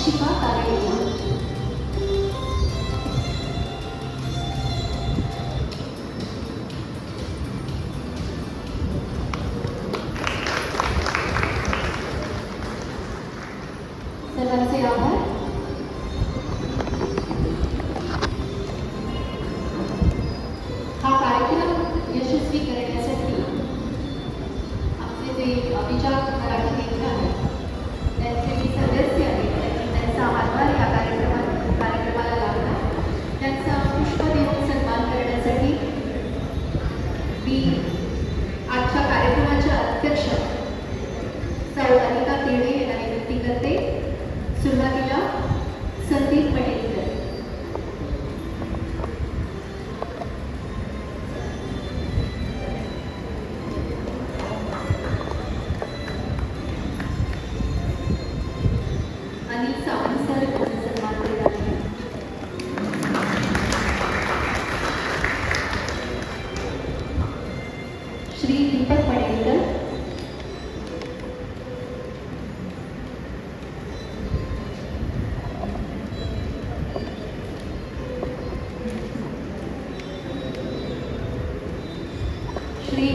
शिक्षिका तारे सर्वांचे आभार. हा कार्यक्रम यशस्वी करण्यासाठी आमचे जे विचार मराठी केंद्र आहे त्यांचे जे सदस्य आहेत त्यांचा हातभार या कार्यक्रमाला लागला. त्यांचा पुष्प देऊन सन्मान करण्यासाठी मी आजच्या कार्यक्रमाच्या अध्यक्ष सौ अनिता तेडे यांना विनंती करते. सुरुवातीला संदीप पटेलकर. अनिल सावंत सर यांचा सन्मान केला आहे. श्री दीपक पडेलकर. श्री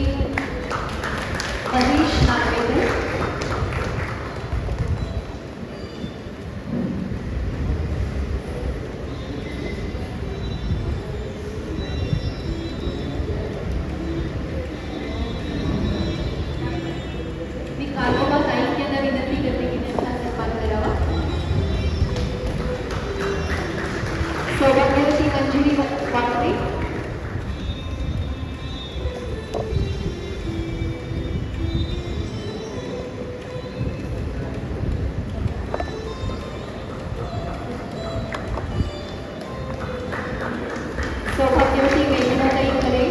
हरीश नागवेकर. मी कालोबा ताईक यांना विनंती करते की त्यांचा सन्मान करावा. सौभाग्यवती मंजिरी वाकरे. सौभाग्यवती मेघनाताई खरे.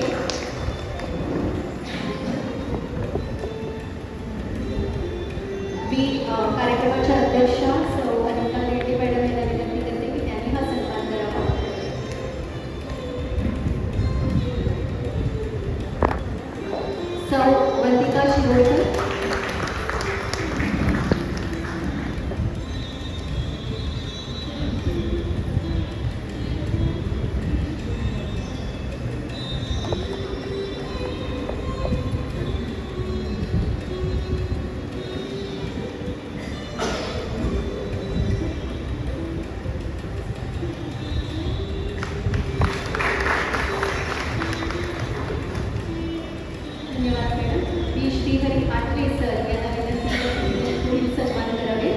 मी कार्यक्रमाच्या अध्यक्षा सौ अनिता रेड्डी मॅडम यांना विनंती करते की त्यांनी हा सन्मान करावा. सौ वंदिका शिरोडकर. धन्यवाद मॅडम. मी श्रीहरी आठवे सर यांना विनंती करते की पुढील सन्मान करावे.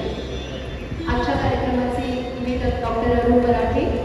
आजच्या कार्यक्रमाचे निवेदक डॉक्टर अरुण बराठे.